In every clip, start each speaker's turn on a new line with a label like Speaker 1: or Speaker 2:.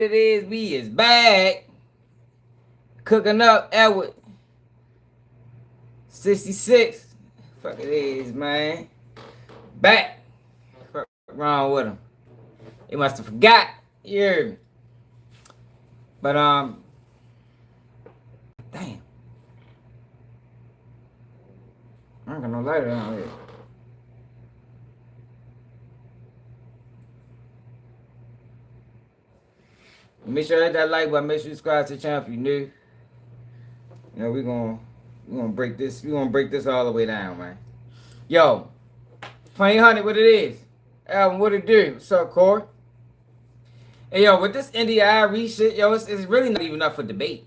Speaker 1: it is, we is back. Cooking up Edward 66. Fuck it is, man. Back. Fuck wrong with him. He must have forgot. You heard me. But damn. I ain't got no lighter down here. Make sure you hit that like button. Make sure you subscribe to the channel if you're new. You know, we're gonna break this. We're gonna break this all the way down, man. Yo, 2000, what it is? Album, what it do? What's up, Corey? Hey, yo, with this Arie shit, yo, it's really not even up for debate.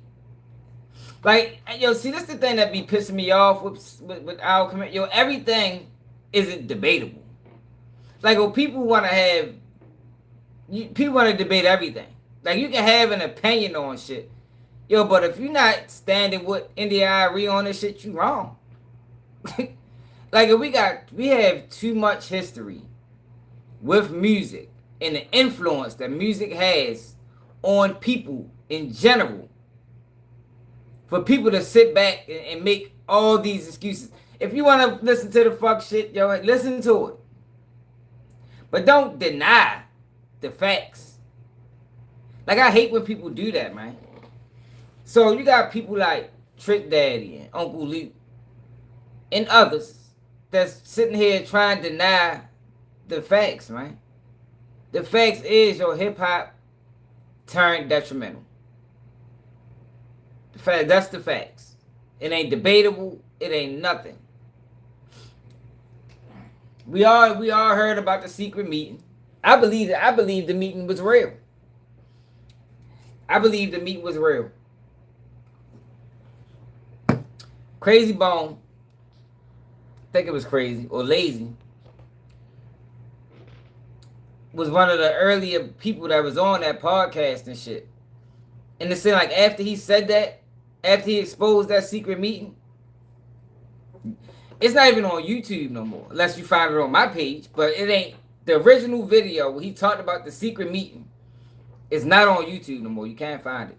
Speaker 1: Like, yo, see, this the thing that be pissing me off with our community. Yo, everything isn't debatable. Like, well, people want to have, people want to debate everything. Like, you can have an opinion on shit. Yo, but if you're not standing with Arie on this shit, you wrong. Like, if we have too much history with music and the influence that music has on people in general, for people to sit back and make all these excuses. If you want to listen to the fuck shit, yo, listen to it. But don't deny the facts. Like, I hate when people do that, man. So you got people like Trick Daddy and Uncle Luke and others that's sitting here trying to deny the facts, man. The facts is your hip hop turned detrimental. That's the facts. It ain't debatable. It ain't nothing. We all heard about the secret meeting. I believe the meeting was real. I believe the meeting was real. Crazy Bone, I think it was Crazy or Lazy, was one of the earlier people that was on that podcast and shit. And it seemed like after he said that, after he exposed that secret meeting, it's not even on YouTube no more, unless you find it on my page. But it ain't the original video where he talked about the secret meeting. It's not on YouTube no more. You can't find it.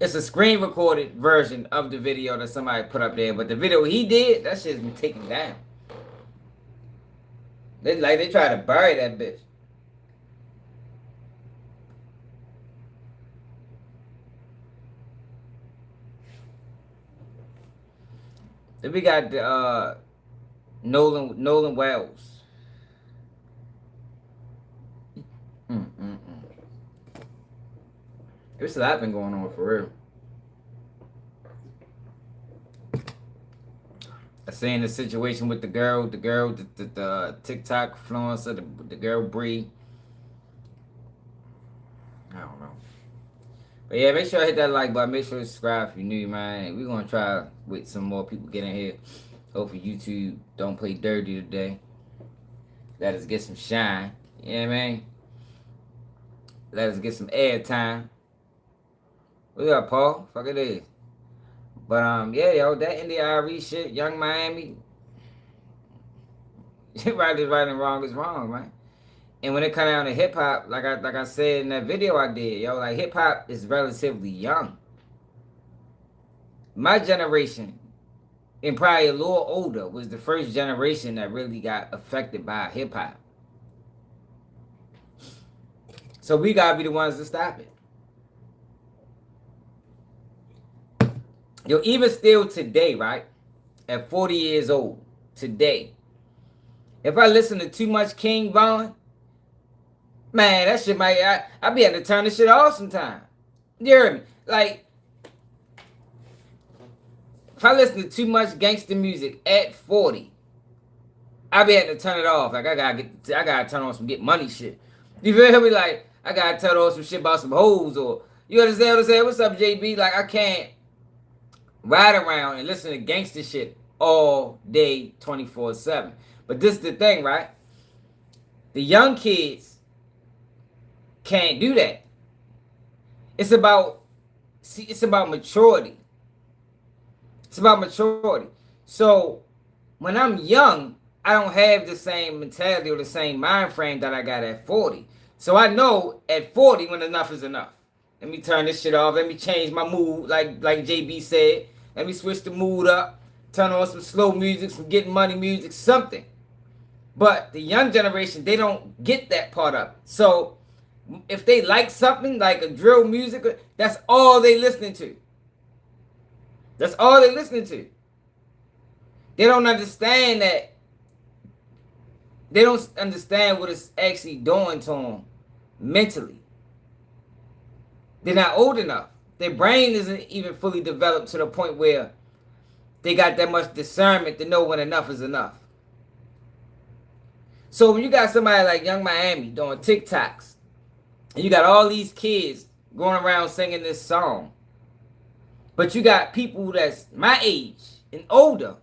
Speaker 1: It's a screen recorded version of the video that somebody put up there. But the video he did, that shit's been taken down. They try to bury that bitch. Then we got the Nolen Wells. There's a lot been going on for real. I seen the situation with the TikTok influencer, the girl Bree. I don't know. But yeah, make sure I hit that like button. Make sure you subscribe if you're new, man. We're going to try with some more people get in here. Hopefully YouTube don't play dirty today. Let us get some shine. You know what I mean? Let us get some airtime. What you got, Paul? Fuck it is. But yeah, yo, that Arie shit, Young Miami. Right is right and wrong is wrong, man. And when it comes down to hip hop, like I said in that video I did, yo, like hip hop is relatively young. My generation, and probably a little older, was the first generation that really got affected by hip hop. So we gotta be the ones to stop it. Yo, even still today, right? At 40 years old, today, if I listen to too much King Von, man, that shit might, I be able to turn this shit off sometime. You hear me? Like, if I listen to too much gangster music at 40, I be able to turn it off. Like, I gotta turn on some get money shit. You feel me? Like, I gotta turn on some shit about some hoes, or, you understand what I'm saying? What's up, JB? Like, I can't ride around and listen to gangster shit all day 24/7. But this is the thing, right? The young kids can't do that. It's about maturity. It's about maturity. So when I'm young, I don't have the same mentality or the same mind frame that I got at 40. So I know at 40 when enough is enough. Let me turn this shit off. Let me change my mood, like JB said. Let me switch the mood up. Turn on some slow music, some getting money music, something. But the young generation, they don't get that part of it. So if they like something like a drill music, that's all they listening to. That's all they listening to. They don't understand that. They don't understand what it's actually doing to them mentally. They're not old enough. Their brain isn't even fully developed to the point where they got that much discernment to know when enough is enough. So when you got somebody like Young Miami doing TikToks, and you got all these kids going around singing this song, but you got people that's my age and older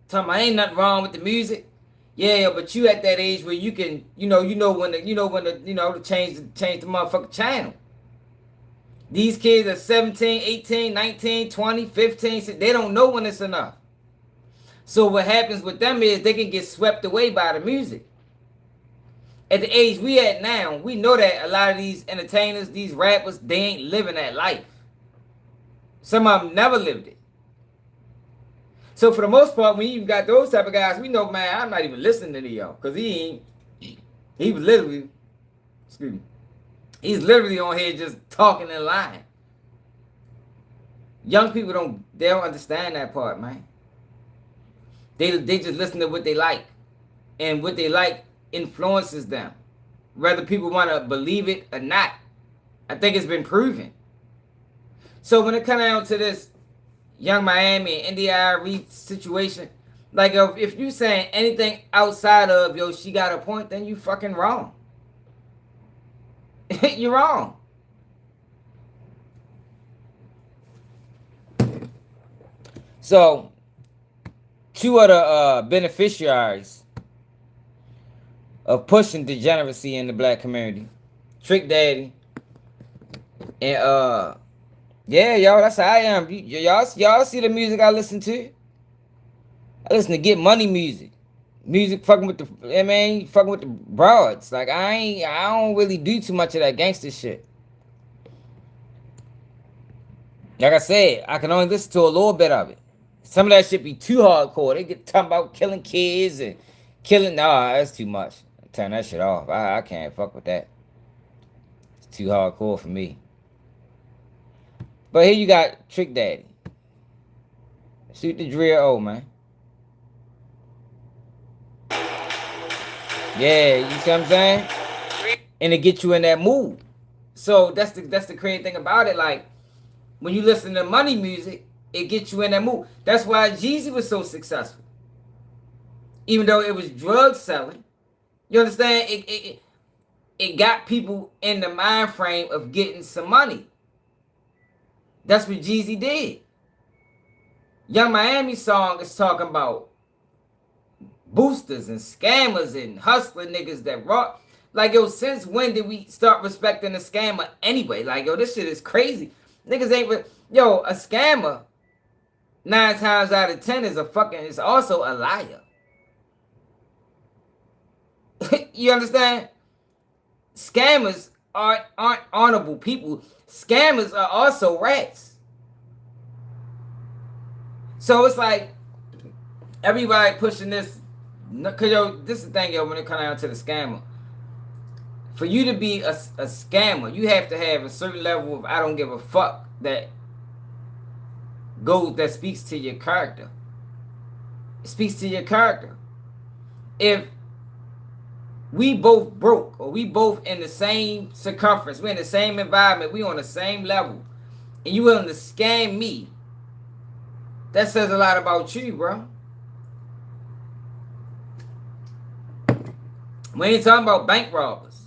Speaker 1: talking about ain't nothing wrong with the music. Yeah, but you at that age where you can, you know when to change the motherfucking channel. These kids are 17, 18, 19, 20, 15. They don't know when it's enough. So what happens with them is they can get swept away by the music. At the age we at now, we know that a lot of these entertainers, these rappers, they ain't living that life. Some of them never lived it. So for the most part, when you got those type of guys, we know, man, I'm not even listening to Neo. Because he was literally, excuse me, he's literally on here just talking and lying. Young people don't understand that part, man. They just listen to what they like. And what they like influences them. Whether people want to believe it or not. I think it's been proven. So when it comes down to this Young Miami and Arie situation, like if you saying anything outside of she got a point, then you fucking wrong. You're wrong. So two of the beneficiaries of pushing degeneracy in the black community, Trick Daddy and yeah, y'all, that's how I am. Y'all see the music I listen to? I listen to Get Money music. Music fucking with fucking with the broads. Like I don't really do too much of that gangster shit. Like I said, I can only listen to a little bit of it. Some of that shit be too hardcore. They get talking about killing kids and killing. Nah, that's too much. Turn that shit off. I can't fuck with that. It's too hardcore for me. But here you got Trick Daddy. Shoot the drill, man. Yeah, you see what I'm saying? And it get you in that mood. So that's the crazy thing about it. Like when you listen to money music, it gets you in that mood. That's why Jeezy was so successful. Even though it was drug selling, you understand? It got people in the mind frame of getting some money. That's what Jeezy did. Young Miami song is talking about boosters and scammers and hustler niggas that rock. Like, yo, since when did we start respecting a scammer anyway? Like, yo, this shit is crazy. Niggas ain't... a scammer, 9 times out of 10 is also a liar. You understand? Scammers aren't honorable people. Scammers are also rats. So it's like everybody pushing this. Cause this is the thing, when it comes down to the scammer. For you to be a scammer, you have to have a certain level of I don't give a fuck that speaks to your character. It speaks to your character. If we both broke, or we both in the same circumference, we're in the same environment, we on the same level, and you willing to scam me, that says a lot about you, bro. We ain't talking about bank robbers.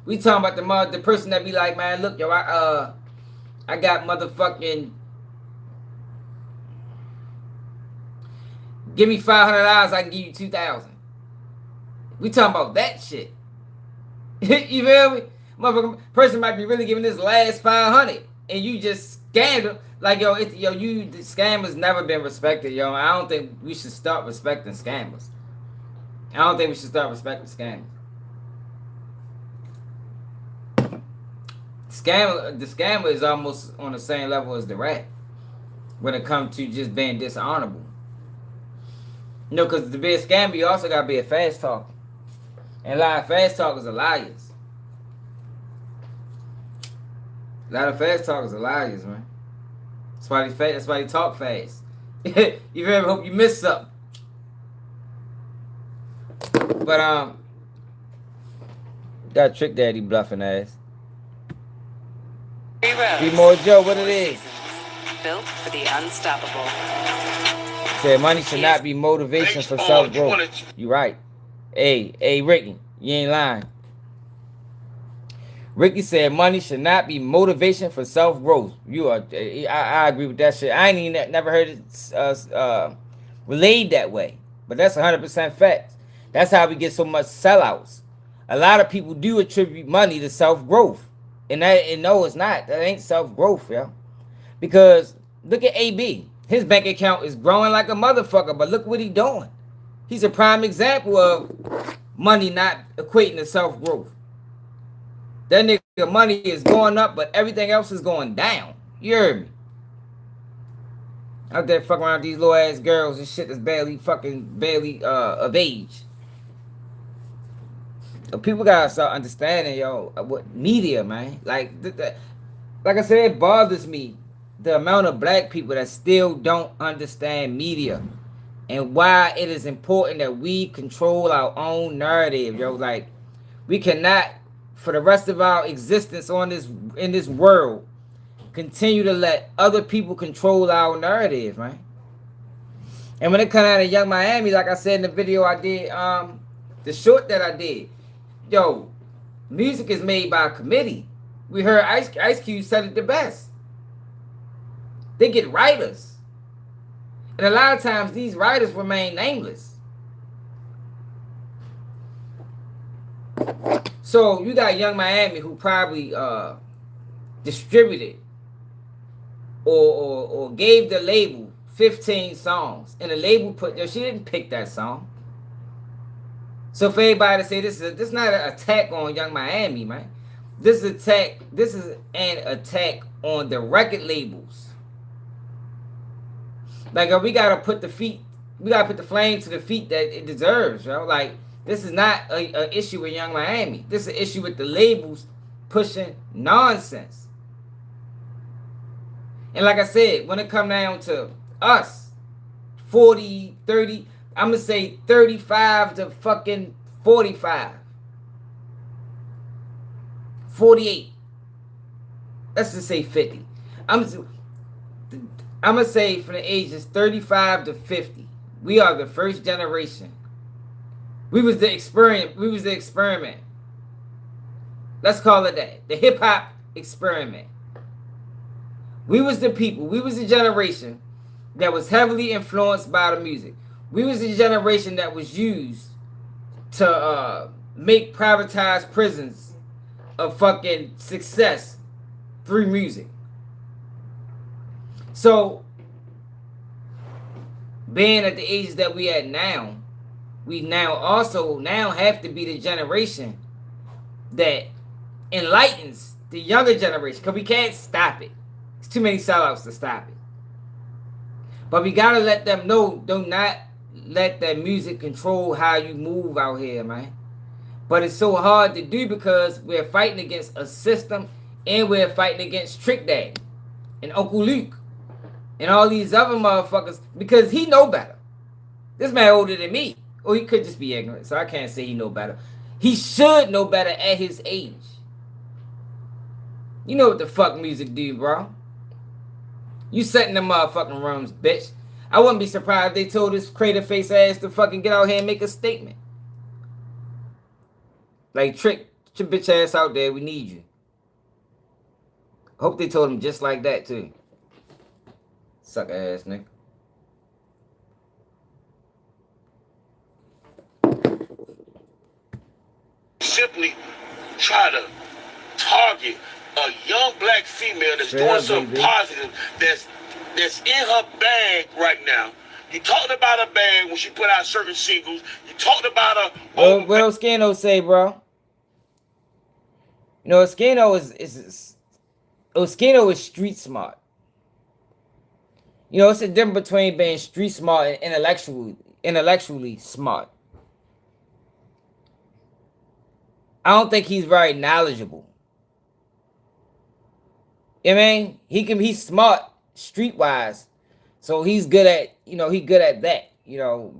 Speaker 1: We talking about the person that be like, man, look, yo, I got motherfucking, give me $500, I can give you $2,000. We talking about that shit. You feel me? Motherfucker, person might be really giving this last $500, and you just scammed them. Like, the scammers never been respected, yo. I don't think we should start respecting scammers. I don't think we should start respecting scammers. The scammer is almost on the same level as the rat when it comes to just being dishonorable. You know, because to be a scammer, you also gotta be a fast talker, and a lot of fast talkers are liars. A lot of fast talkers are liars, man. That's why they fast. That's why they talk fast. You ever hope you miss something? But got Trick Daddy bluffing ass. Be more Joe, what it is?
Speaker 2: Built for the unstoppable.
Speaker 1: Said money should not be motivation for self growth. You right. Hey, Ricky, you ain't lying. Ricky said money should not be motivation for self growth. You are. I agree with that shit. I ain't even never heard it relayed that way, but that's 100% fact. That's how we get so much sellouts. A lot of people do attribute money to self growth, and no, it's not. That ain't self growth, yo. Because look at AB. His bank account is growing like a motherfucker, but look what he doing. He's a prime example of money not equating to self growth. That nigga money is going up, but everything else is going down. You heard me? Out there fucking around with these little ass girls and shit that's barely of age. People gotta start understanding, yo, what media, man. Like I said, it bothers me the amount of black people that still don't understand media and why it is important that we control our own narrative, yo. Like, we cannot, for the rest of our existence in this world, continue to let other people control our narrative, man. And when it comes out of Young Miami, like I said in the video I did, the short that I did, yo, music is made by a committee. We heard Ice Cube said it the best. They get writers. And a lot of times these writers remain nameless. So you got Young Miami who probably distributed or gave the label 15 songs. And the label she didn't pick that song. So for everybody to say this is not an attack on Young Miami, man. This is an attack on the record labels. Like, we gotta put the flame to the feet that it deserves, yo. Like, this is not an issue with Young Miami. This is an issue with the labels pushing nonsense. And like I said, when it come down to us, 40, 30, I'm gonna say 35 to fucking 45. 48. Let's just say 50. I'm gonna say from the ages 35 to 50. We are the first generation. We was the experiment. Let's call it that. The hip hop experiment. We was the people. We was the generation that was heavily influenced by the music. We was the generation that was used to make privatized prisons a fucking success through music. So, being at the ages that we at now, we now have to be the generation that enlightens the younger generation, because we can't stop it. It's too many sellouts to stop it. But we gotta let them know, do not let that music control how you move out here, man. But it's so hard to do because we're fighting against a system, and we're fighting against Trick Daddy and Uncle Luke and all these other motherfuckers, because he know better. This man older than me. Or he could just be ignorant, so I can't say he know better. He should know better at his age. You know what the fuck music do, bro. You set in the motherfucking rooms, bitch. I wouldn't be surprised if they told this crater face ass to fucking get out here and make a statement. Like, Trick your bitch ass out there, we need you. Hope they told him just like that, too. Sucker ass nigga.
Speaker 3: Simply try to target a young black female that's doing something positive, that's in her bag right now. You talked about her bag when she put out certain singles. You talked about her.
Speaker 1: What Skino say, bro? You know, Skino is Oskino is street smart. You know, it's a difference between being street smart and intellectually smart. I don't think he's very knowledgeable. You know what I mean? He's smart streetwise. So he's good at, he good at that.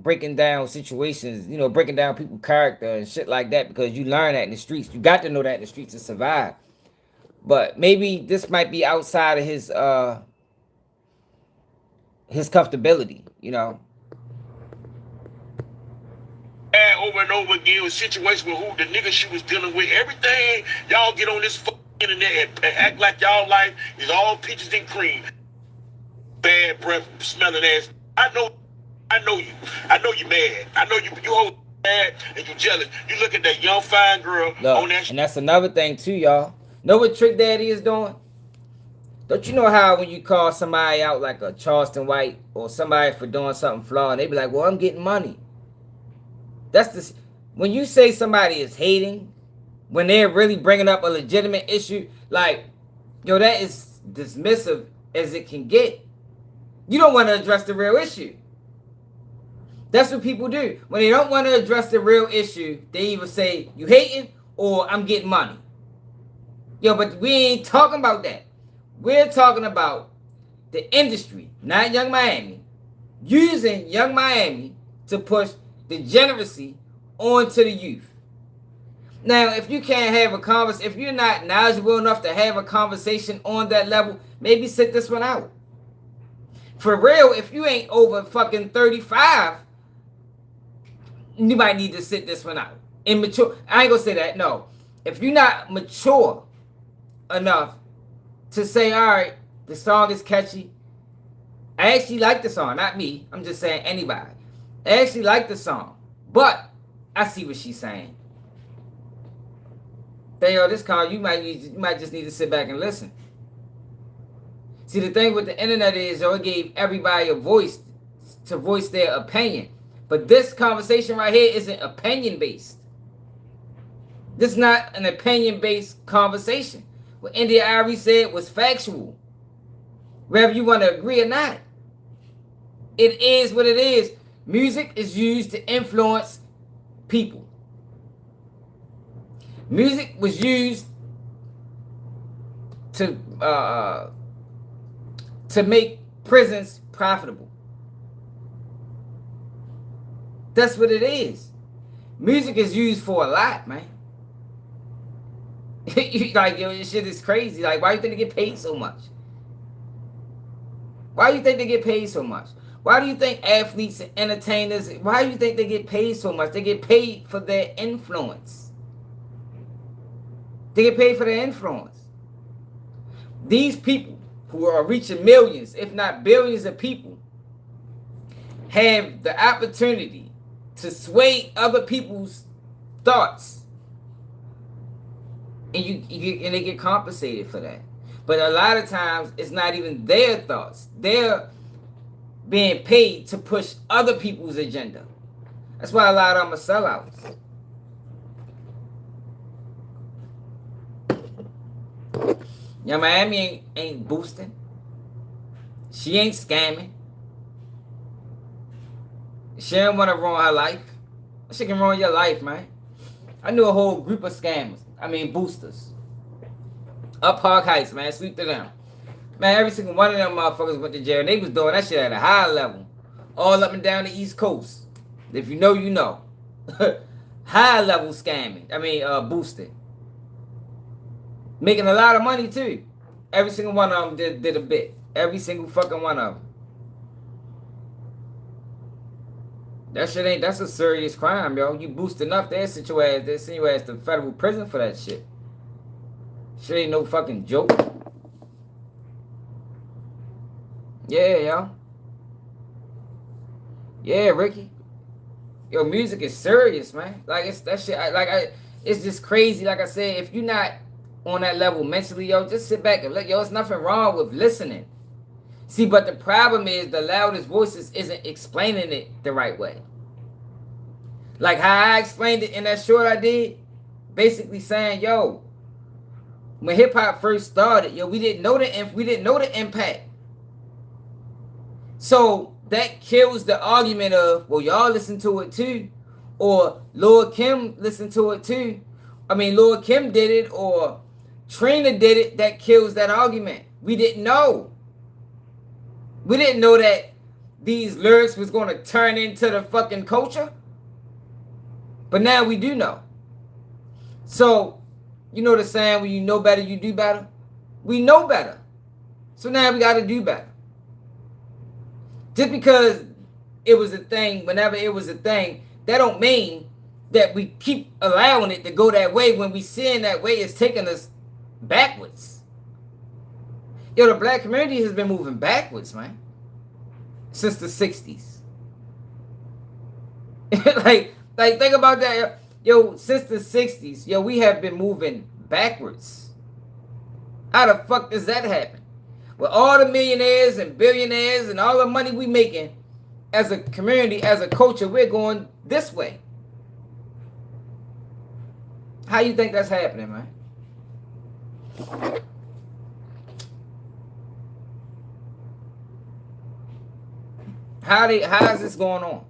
Speaker 1: Breaking down situations, breaking down people's character and shit like that, because you learn that in the streets. You got to know that in the streets to survive. But maybe this might be outside of his comfortability,
Speaker 3: Over and over again with situations with who the nigga she was dealing with. Everything y'all get on this internet and act like y'all life is all peaches and cream. Bad breath, smelling ass. I know you. I know you mad. I know you hold mad and you jealous. You look at that young fine girl on that.
Speaker 1: And that's another thing too, y'all. Know what Trick Daddy is doing? Don't you know how when you call somebody out like a Charleston White or somebody for doing something flawed, and they be like, well, I'm getting money. When you say somebody is hating, when they're really bringing up a legitimate issue, like, that is dismissive as it can get. You don't want to address the real issue. That's what people do. When they don't want to address the real issue, they either say, you hating or I'm getting money. But we ain't talking about that. We're talking about the industry, not Young Miami, using Young Miami to push degeneracy onto the youth. Now, if you can't have a conversation, if you're not knowledgeable enough to have a conversation on that level, maybe sit this one out. For real, if you ain't over fucking 35, you might need to sit this one out. Immature. I ain't gonna say that, no. If you're not mature enough to say, all right, the song is catchy. I actually like the song, not me. I'm just saying anybody. I actually like the song, but I see what she's saying. Then, this call, you might just need to sit back and listen. See, the thing with the internet is, it gave everybody a voice to voice their opinion. But this conversation right here isn't opinion-based. This is not an opinion-based conversation. What India Arie said was factual. Whether you want to agree or not. It is what it is. Music is used to influence people. Music was used to make prisons profitable. That's what it is. Music is used for a lot, man. Like, this shit is crazy. Like, why do you think they get paid so much? Why do you think they get paid so much? Why do you think athletes and entertainers, why do you think they get paid so much? They get paid for their influence. They get paid for their influence. These people who are reaching millions, if not billions of people, have the opportunity to sway other people's thoughts. And they get compensated for that. But a lot of times, it's not even their thoughts. They're being paid to push other people's agenda. That's why a lot of them are sellouts. Miami ain't boosting. She ain't scamming. She don't want to ruin her life. She can ruin your life, man. I knew a whole group of scammers. Boosters. Up Park Heights, man. Sweep to them. Man, every single one of them motherfuckers went to jail. And they was doing that shit at a high level. All up and down the East Coast. If you know, you know. High level scamming. Boosting. Making a lot of money, too. Every single one of them did a bit. Every single fucking one of them. That shit ain't, that's a serious crime, yo. You boost enough, they send your ass to federal prison for that shit. Shit ain't no fucking joke. Yeah, yo. Yeah, Ricky. Yo, music is serious, man. Like, it's that shit, it's just crazy. Like I said, if you're not on that level mentally, yo, just sit back and look. Yo, there's nothing wrong with listening. See, but the problem is the loudest voices isn't explaining it the right way. Like how I explained it in that short I did, basically saying, yo, when hip hop first started, yo, we didn't know the impact. So that kills the argument of, well, y'all listen to it too, or Lord Kim listened to it too. I mean, Lord Kim did it, or Trina did it. That kills that argument. We didn't know. We didn't know that these lyrics was going to turn into the fucking culture. But now we do know. So, you know the saying, when you know better, you do better? We know better. So now we got to do better. Just because it was a thing, whenever it was a thing, that don't mean that we keep allowing it to go that way when we seeing that way it's taking us backwards. Yo, the black community has been moving backwards, man. Since the 60s. like think about that. Yo, since the 60s, yo, we have been moving backwards. How the fuck does that happen? With all the millionaires and billionaires and all the money we making, as a community, as a culture, we're going this way. How you think that's happening, man? How is this going on?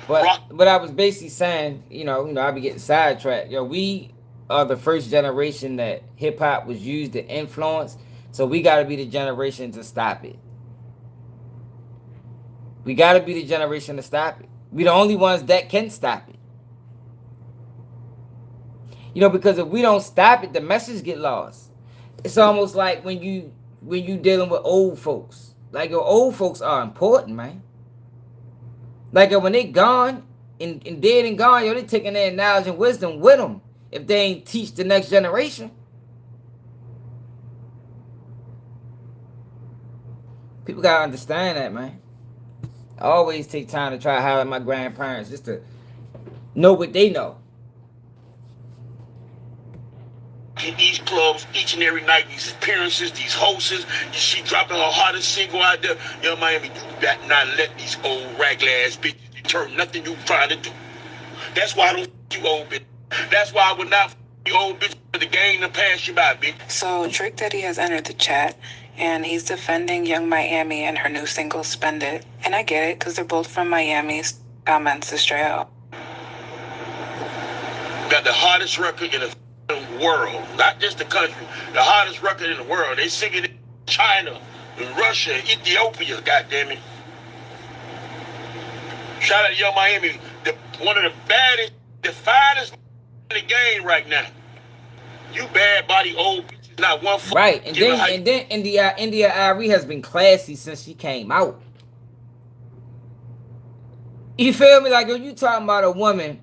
Speaker 1: But I was basically saying, you know, I be getting sidetracked. Yo, we are the first generation that hip hop was used to influence, so we got to be the generation to stop it. We got to be the generation to stop it. We the only ones that can stop it. You know, because if we don't stop it, the message get lost. It's almost like when you dealing with old folks. Like, your old folks are important, man. Like, when they gone and dead and gone, yo, they taking their knowledge and wisdom with them if they ain't teach the next generation. People gotta understand that, man. I always take time to try to highlight my grandparents just to know what they know.
Speaker 3: In these clubs, each and every night, these appearances, these hosts, she dropping her hottest single out there. Yo, Miami, you better not let these old ragged ass bitches deter nothing you trying to do. That's why I don't you old bitch. That's why I would not you old bitch for the game to pass you by, bitch.
Speaker 2: So Trick Daddy has entered the chat, and he's defending Young Miami and her new single, Spend It. And I get it, because they're both from Miami. Comments is straight out.
Speaker 3: Got the hottest record in the world, not just the country, the hottest record in the world. They sing it in China, in Russia, Ethiopia, goddammit. Shout out to Young Miami, one of the baddest, the finest in the game right now. You bad body old bitches, not one foot.
Speaker 1: Right, and then India Arie has been classy since she came out. You feel me? Like, you talking about a woman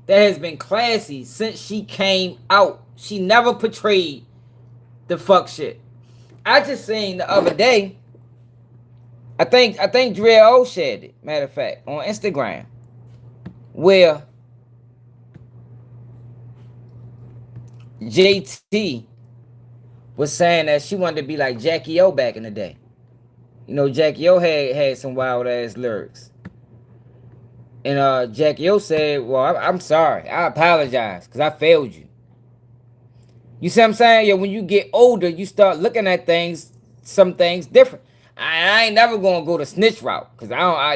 Speaker 1: that has been classy since she came out. She never portrayed the fuck shit. I just seen the other day, I think Dre O shared it, matter of fact, on Instagram, where JT was saying that she wanted to be like Jackie O back in the day. You know, Jackie O had some wild ass lyrics. And Jackie O said, well, I'm sorry. I apologize because I failed you. You see what I'm saying? Yo, when you get older, you start looking at some things different. I ain't never going to go the snitch route because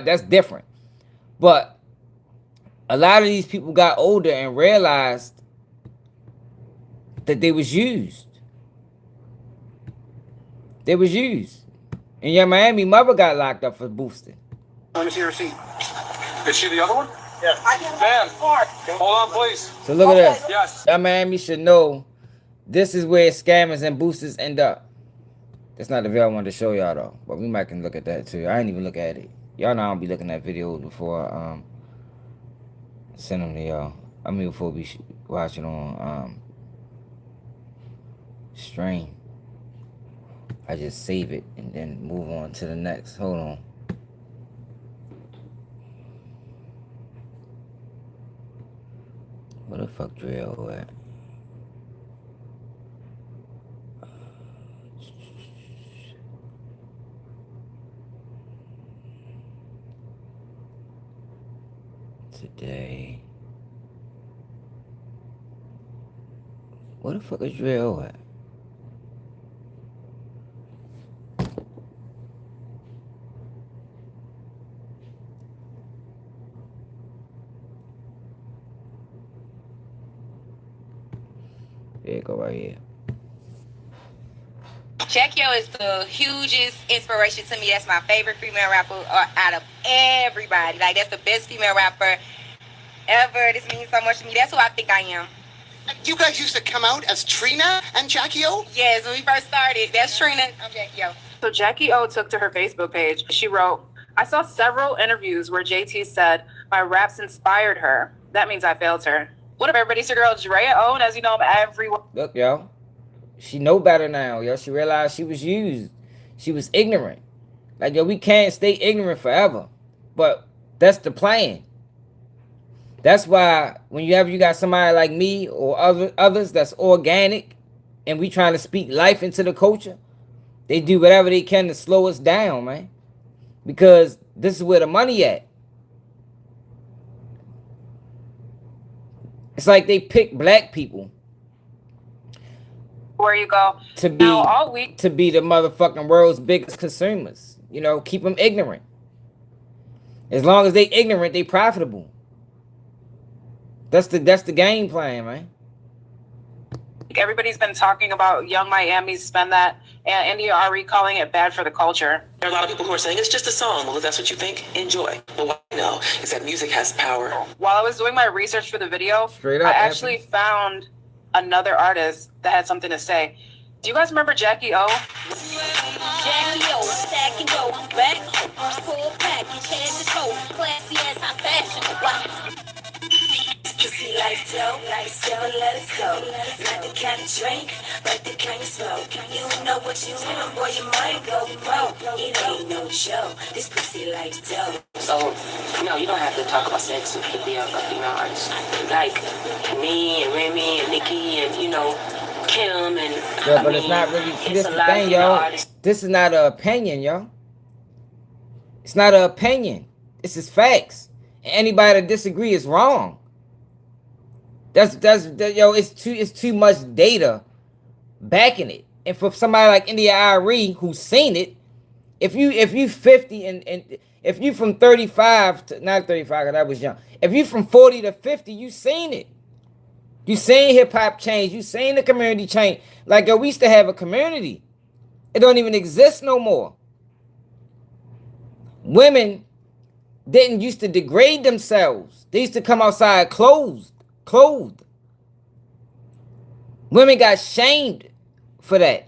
Speaker 1: that's different. But a lot of these people got older and realized that they was used. They was used. And your Miami mother got locked up for boosting.
Speaker 4: Let me see her receipt. Is she the other one? Yes. Ma'am, hold on, please.
Speaker 1: So look at this.
Speaker 4: Yes.
Speaker 1: Young Miami should know this is where scammers and boosters end up. That's not the video I wanted to show y'all though, but we might can look at that too. I ain't even look at it. Y'all know I don't be looking at videos before I send them to y'all. I mean before we watch it on stream. I just save it and then move on to the next. Hold on. Where the fuck Drill at? birthday. Where the fuck is Drill at? There you go, right here.
Speaker 5: Jackie O is the hugest inspiration to me. That's my favorite female rapper out of everybody. Like, that's the best female rapper ever. This means so much to me. That's who I think I am.
Speaker 6: You guys used to come out as Trina and Jackie O?
Speaker 5: Yes, when we first started, that's Trina. I'm Jackie O.
Speaker 2: So Jackie O took to her Facebook page. She wrote, I saw several interviews where JT said my raps inspired her. That means I failed her. What up, everybody? It's your girl Drea O, and as you know, I'm everyone.
Speaker 1: Look, yo. She know better now, yo. She realized she was used. She was ignorant. Like, yo, we can't stay ignorant forever. But that's the plan. That's why when you got somebody like me or others that's organic and we trying to speak life into the culture, they do whatever they can to slow us down, man. Because this is where the money at. It's like they pick black people
Speaker 2: Where you go
Speaker 1: to be
Speaker 2: now all week.
Speaker 1: To be the motherfucking world's biggest consumers. You know, keep them ignorant. As long as they ignorant, they profitable. That's the game plan, man.
Speaker 2: Everybody's been talking about Young Miami's Spend That and India Arie calling it bad for the culture.
Speaker 7: There are a lot of people who are saying it's just a song. Well, if that's what you think, enjoy. But what I know is that music has power.
Speaker 2: While I was doing my research for the video,
Speaker 1: Straight up,
Speaker 2: I actually found another artist that had something to say. Do you guys remember Jackie O?
Speaker 8: Jackie O, stack and go, I'm back. Full package, head to toe, classy as high fashion. Wow. Pussy like dope, like so, let it go. Not the kind of drink, but the kind of smoke. You know what you want, boy, you might go broke. It ain't no joke, this pussy like dope.
Speaker 7: So, no, you don't have to talk about sex to be a female artist. Like me and Remy and Nikki and, you know, Kim and...
Speaker 1: Yeah, but it's not really... See, this is the thing, yo. This is not an opinion, yo. It's not an opinion. This is facts. And anybody that disagree is wrong. That's yo, it's too much data backing it. And for somebody like India Arie who's seen it, if you 50 and if you from 35 to not 35, because I was young. If you from 40 to 50, you seen it. You seen hip hop change. You seen the community change. Like, yo, we used to have a community. It don't even exist no more. Women didn't used to degrade themselves. They used to come outside clothed. Women got shamed for that.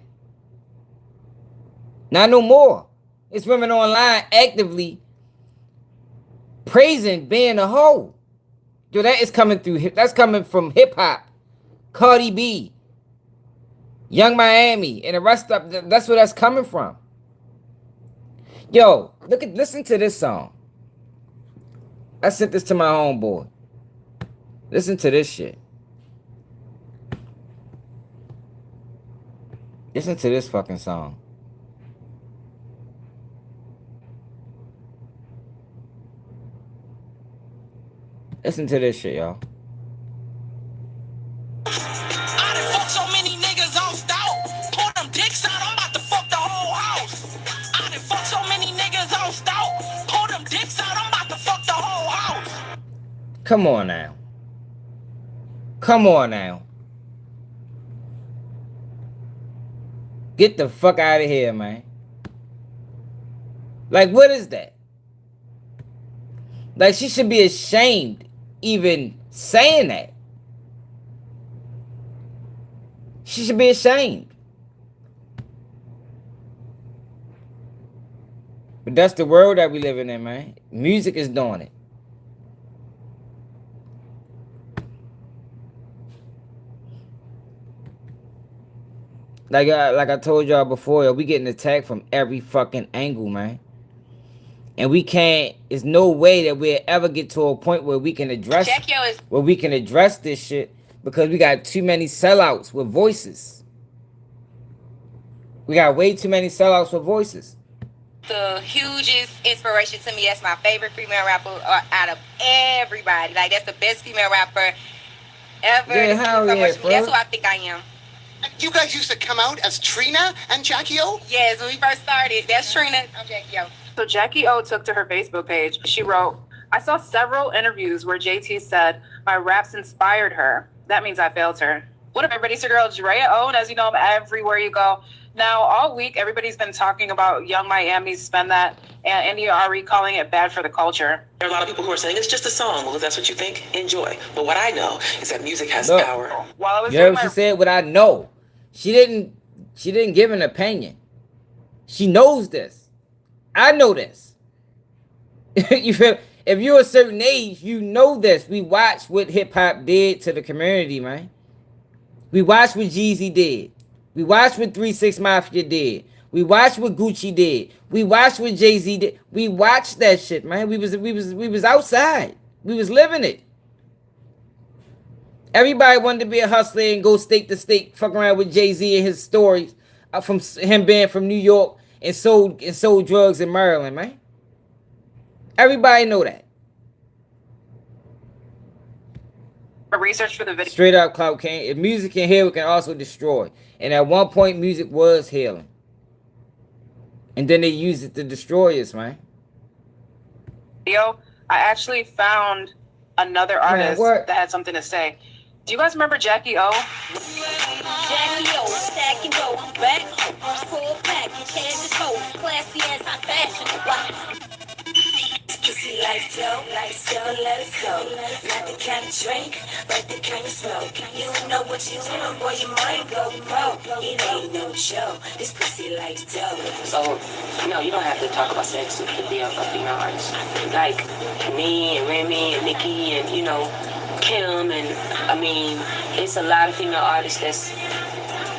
Speaker 1: Not no more. It's women online actively praising being a hoe. Yo, that is coming through. That's coming from hip hop, Cardi B, Young Miami, and the rest of that's where that's coming from. Yo, listen to this song. I sent this to my homeboy. Listen to this shit. Listen to this fucking song. Listen to this shit, y'all.
Speaker 8: I done fucked so many niggas on stout. Pull them dicks out, I'm about to fuck the whole house. I done fucked so many niggas on stout. Pull them dicks out, I'm about to fuck the whole house.
Speaker 1: Come on now. Come on now. Get the fuck out of here, man. Like, what is that? Like, she should be ashamed even saying that. She should be ashamed. But that's the world that we living in, man. Music is doing it. Like I told y'all before, yo, we getting attacked from every fucking angle, man. And we can't, there's no way that we'll ever get to a point where we can address this shit because we got too many sellouts with voices. We got way too many sellouts with voices.
Speaker 5: the hugest inspiration to me. That's my favorite female rapper out of everybody. Like, that's the best female rapper ever.
Speaker 1: Yeah,
Speaker 5: This
Speaker 1: hell
Speaker 5: means so
Speaker 1: yeah,
Speaker 5: much to me. That's
Speaker 1: bro.
Speaker 5: who I think I am.
Speaker 6: You guys used to come out as Trina and Jackie O?
Speaker 5: Yes, when we first started, that's Trina. I'm Jackie O.
Speaker 2: So Jackie O took to her Facebook page. She wrote, I saw several interviews where JT said my raps inspired her. That means I failed her. What up, everybody? It's your girl, Drea O, and as you know, I'm everywhere you go. Now, all week, everybody's been talking about Young Miami's Spend That, and Arie calling it bad for the culture.
Speaker 9: There are a lot of people who are saying it's just a song. Well, if that's what you think, enjoy. But what I know is that music has
Speaker 1: Look,
Speaker 9: power.
Speaker 2: While I was
Speaker 1: You heard
Speaker 2: doing
Speaker 1: what she
Speaker 2: my
Speaker 1: said? What I know. She didn't give an opinion. She knows this. I know this. You feel? If you're a certain age, you know this. We watched what hip hop did to the community, man. We watched what Jeezy did. We watched what 3 6 Mafia did. We watched what Gucci did. We watched what Jay-Z did. We watched that shit, man. We was outside. We was living it. Everybody wanted to be a hustler and go state to state, fuck around with Jay-Z and his stories from him being from New York and sold drugs in Maryland, man. Everybody know that.
Speaker 2: research for the video.
Speaker 1: Straight up, Cloud King. If music can heal, it can also destroy. And at one point, music was healing. And then they used it to destroy us, man.
Speaker 2: I actually found another artist that had something to say. Do you guys remember Jackie O?
Speaker 8: Jackie O, stacking dough, I'm back home. Full package, head to toe, classy as high fashion. Wow. Pussy like dough, like so, let it go. Not the kind of drink, but the kind of smoke. You don't know what you're doing, boy, your mind go broke. It ain't no joke, this pussy like dough.
Speaker 7: So, no, you don't have to talk about sex to be a female artist. Like me and Remy and Nikki and, you know, Kim and, I mean, it's a lot of female artists that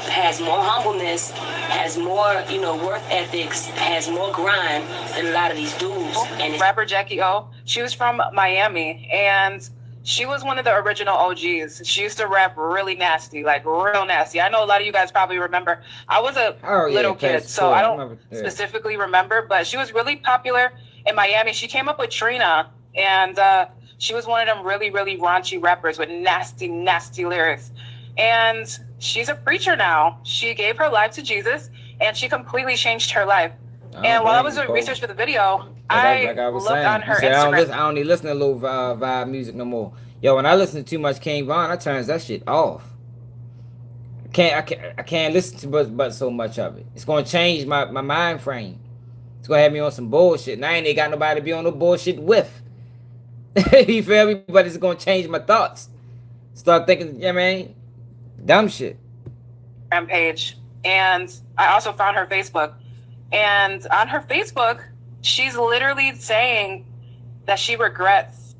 Speaker 7: has more humbleness, has more, you know, work ethics, has more grind than a lot of these dudes. And
Speaker 2: rapper Jackie O, she was from Miami, and she was one of the original OGs. She used to rap really nasty, like real nasty. I know a lot of you guys probably remember. I was a little kid, so I don't specifically remember, but she was really popular in Miami. She came up with Trina, and she was one of them really, really raunchy rappers with nasty, nasty lyrics. And she's a preacher now. She gave her life to Jesus, and she completely changed her life. And while I was doing research for the video, I looked on her Instagram.
Speaker 1: I don't need listen to low vibe music no more. Yo, when I listen to too much King Von, I turns that shit off. I can't listen to but so much of it. It's gonna change my mind frame. It's gonna have me on some bullshit. And I ain't got nobody to be on no bullshit with. You feel me? But it's gonna change my thoughts. Start thinking, yeah, man, dumb shit.
Speaker 2: Page. And I also found her Facebook. And on her Facebook, she's literally saying that she regrets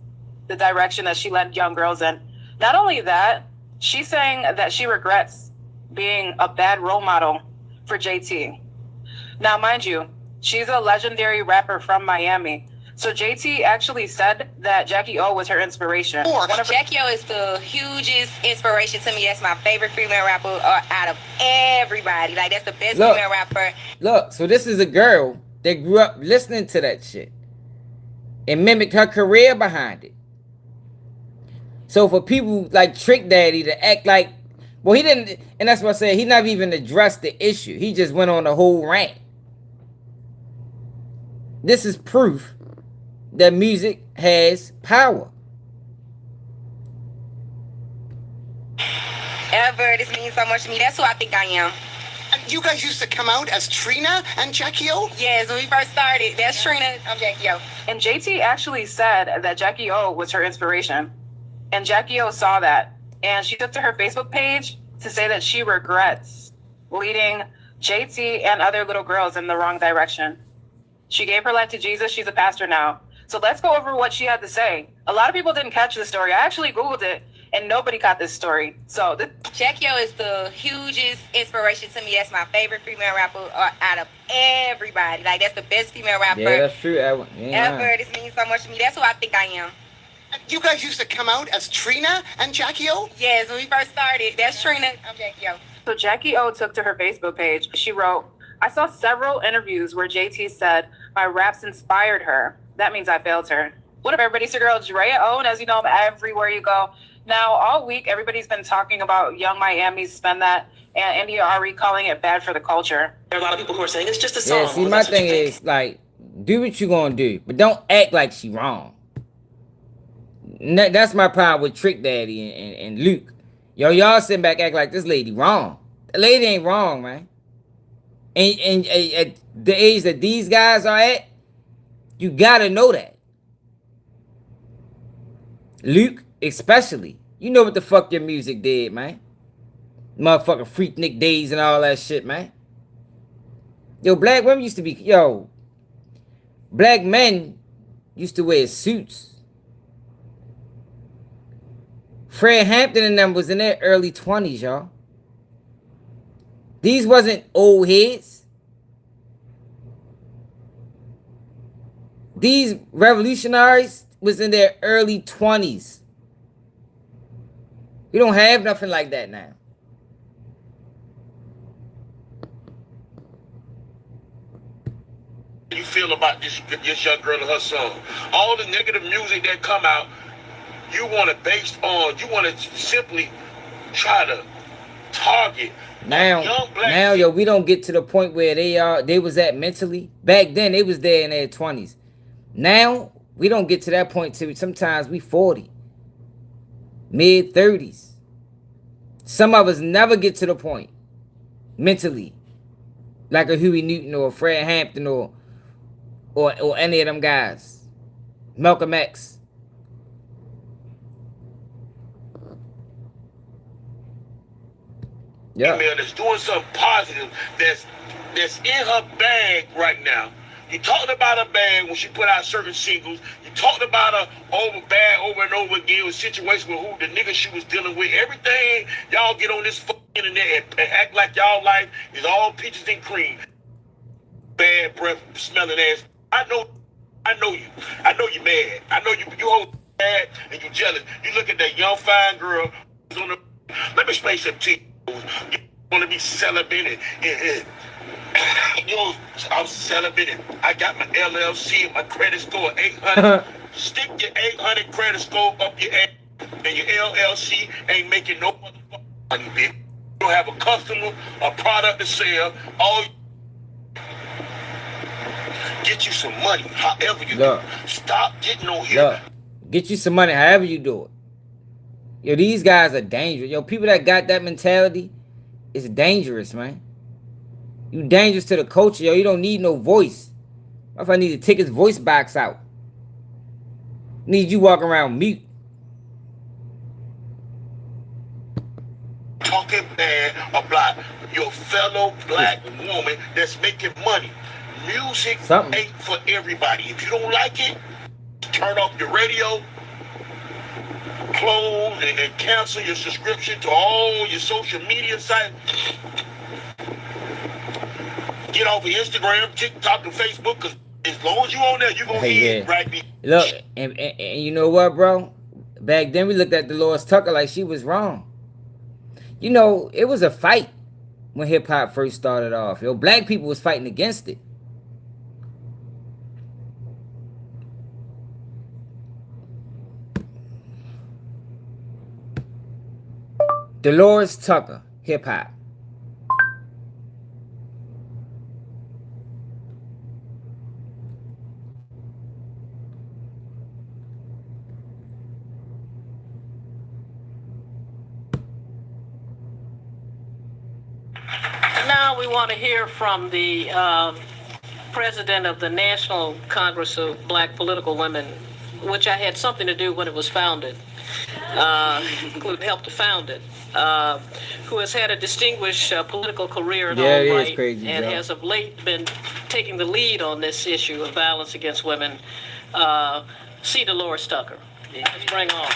Speaker 2: the direction that she led young girls in. Not only that, she's saying that she regrets being a bad role model for JT. Now, mind you, she's a legendary rapper from Miami. So JT actually said that Jackie O was her inspiration.
Speaker 5: Jackie O is the hugest inspiration to me. That's my favorite female rapper out of everybody. Like, that's the best female rapper.
Speaker 1: Look, so this is a girl that grew up listening to that shit and mimicked her career behind it. So for people like Trick Daddy to act like, well, he didn't, and that's what I said, he never even addressed the issue. He just went on a whole rant. This is proof that music has power.
Speaker 5: Ever. This means so much to me. That's who I think I am.
Speaker 6: You guys used to come out as Trina and Jackie O?
Speaker 5: Yes, when we first started. That's Trina. I'm Jackie O.
Speaker 2: And JT actually said that Jackie O was her inspiration. And Jackie O saw that. And she took to her Facebook page to say that she regrets leading JT and other little girls in the wrong direction. She gave her life to Jesus. She's a pastor now. So let's go over what she had to say. A lot of people didn't catch the story. I actually Googled it, and nobody caught this story. So
Speaker 5: Jackie O is the hugest inspiration to me. That's my favorite female rapper out of everybody. Like, that's the best female rapper.
Speaker 1: Yeah, that's true.
Speaker 5: Ever. This means so much to me. That's who I think I am.
Speaker 6: You guys used to come out as Trina and Jackie O?
Speaker 5: Yes, when we first started. That's Trina. I'm Jackie O.
Speaker 2: So Jackie O took to her Facebook page. She wrote, I saw several interviews where JT said my raps inspired her. That means I failed her. What up, everybody? It's your girl Drea Owen. As you know, I'm everywhere you go. Now, all week, everybody's been talking about Young Miami's Spend That and India Arie calling it bad for the culture.
Speaker 9: There are a lot of people who are saying it's just a song.
Speaker 1: Yeah, see, my thing is, like, do what you gonna do, but don't act like she wrong. That's my problem with Trick Daddy and Luke. Yo, y'all sitting back act like this lady wrong. The lady ain't wrong, man. And at the age that these guys are at, you gotta know that. Luke, especially. You know what the fuck your music did, man. Motherfucking Freaknik Days and all that shit, man. Yo, black women used to be... Yo, black men used to wear suits. Fred Hampton and them was in their early 20s, y'all. These wasn't old heads. These revolutionaries was in their early 20s. We don't have nothing like that now.
Speaker 3: You feel about this young girl and her song? All the negative music that come out, you want it based on, you want to simply try to target
Speaker 1: now, yo, we don't get to the point where they was at mentally. Back then, they was there in their 20s. Now, we don't get to that point till sometimes we 40. Mid-30s. Some of us never get to the point mentally. Like a Huey Newton or Fred Hampton or any of them guys. Malcolm X.
Speaker 3: Yeah. Female that's doing something positive that's in her bag right now. You talked about her bag when she put out certain singles. You talked about her over and over again with situations with who the nigga she was dealing with. Everything y'all get on this fucking internet and act like y'all life is all peaches and cream. Bad breath smelling ass. I know you. I know you mad. I know you hold bad and you jealous. You look at that young fine girl who's on the. Let me explain something to you. You want to be celibate and you know, I'm celibate. I got my LLC and my credit score 800. Stick your 800 credit score up your ass, and your LLC ain't making no motherfucking money, bitch. You don't have a customer, a product to sell. All get you some money, however you do. Stop getting on here.
Speaker 1: Get you some money, however you do it. Yo, these guys are dangerous. Yo, people that got that mentality, it's dangerous, man. You dangerous to the culture, yo. You don't need no voice. If I need to take his voice box out. Need you walking around mute.
Speaker 3: Talking bad about your fellow black woman that's making money. Music ain't for everybody. If you don't like it, turn off your radio. Close and cancel your subscription to all your social media sites. Get off of Instagram, TikTok, and Facebook, because as long as you on there, you're going to hear it, right?
Speaker 1: Look, and you know what, bro? Back then, we looked at Dolores Tucker like she was wrong. You know, it was a fight when hip-hop first started off. Yo, black people was fighting against it. Dolores Tucker, hip-hop.
Speaker 10: Now we want to hear from the president of the National Congress of Black Political Women, which I had something to do when it was founded, helped to found it. Who has had a distinguished political career in all right, and has of late been taking the lead on this issue of violence against women. C. Dolores Tucker. Let's bring on.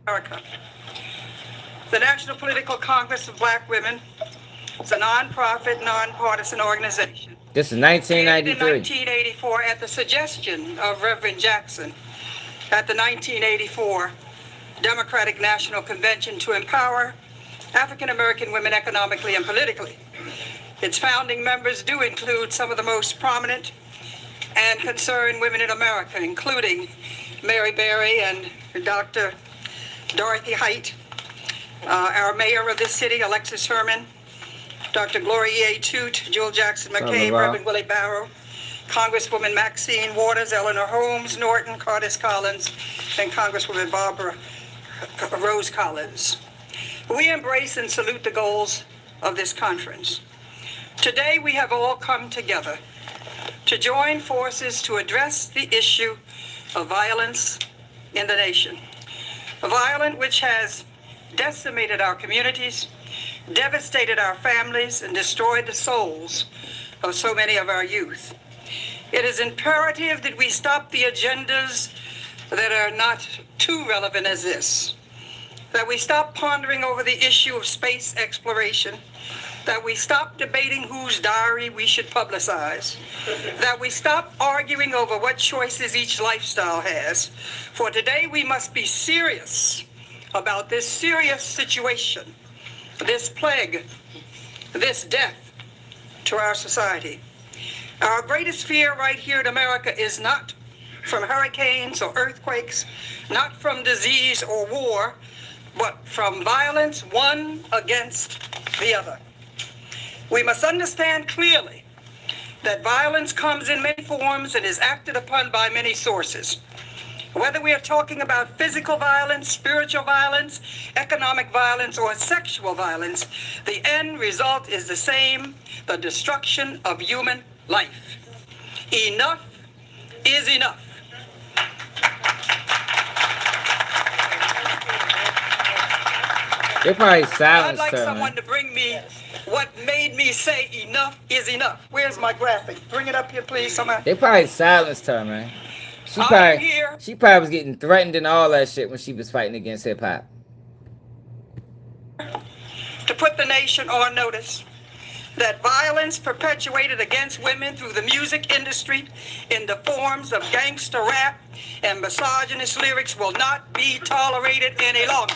Speaker 11: America. The National Political Congress of Black Women is a non-profit, non-partisan organization.
Speaker 1: This is 1993.
Speaker 11: In 1984, at the suggestion of Reverend Jackson, at the 1984 Democratic National Convention to empower African American women economically and politically. Its founding members do include some of the most prominent and concerned women in America, including Mary Berry and Dr. Dorothy Height, our mayor of this city, Alexis Herman, Dr. Gloria A. Toot, Jewel Jackson McCabe, Reverend Willie Barrow, Congresswoman Maxine Waters, Eleanor Holmes Norton, Curtis Collins, and Congresswoman Barbara Rose Collins. We embrace and salute the goals of this conference. Today we have all come together to join forces to address the issue of violence in the nation. A violence which has decimated our communities, devastated our families, and destroyed the souls of so many of our youth. It is imperative that we stop the agendas that are not too relevant as this, that we stop pondering over the issue of space exploration, that we stop debating whose diary we should publicize, that we stop arguing over what choices each lifestyle has. For today we must be serious about this serious situation, this plague, this death to our society. Our greatest fear right here in America is not from hurricanes or earthquakes, not from disease or war, but from violence one against the other. We must understand clearly that violence comes in many forms and is acted upon by many sources. Whether we are talking about physical violence, spiritual violence, economic violence, or sexual violence, the end result is the same, the destruction of human life. Enough is enough.
Speaker 1: They probably silenced
Speaker 11: I'd like
Speaker 1: her,
Speaker 11: someone
Speaker 1: man.
Speaker 11: to bring me what made me say enough is enough. Where's my graphic? Bring it up here, please, somebody.
Speaker 1: They probably silenced her, man. She probably was getting threatened and all that shit when she was fighting against hip hop.
Speaker 11: To put the nation on notice that violence perpetuated against women through the music industry in the forms of gangster rap and misogynist lyrics will not be tolerated any longer.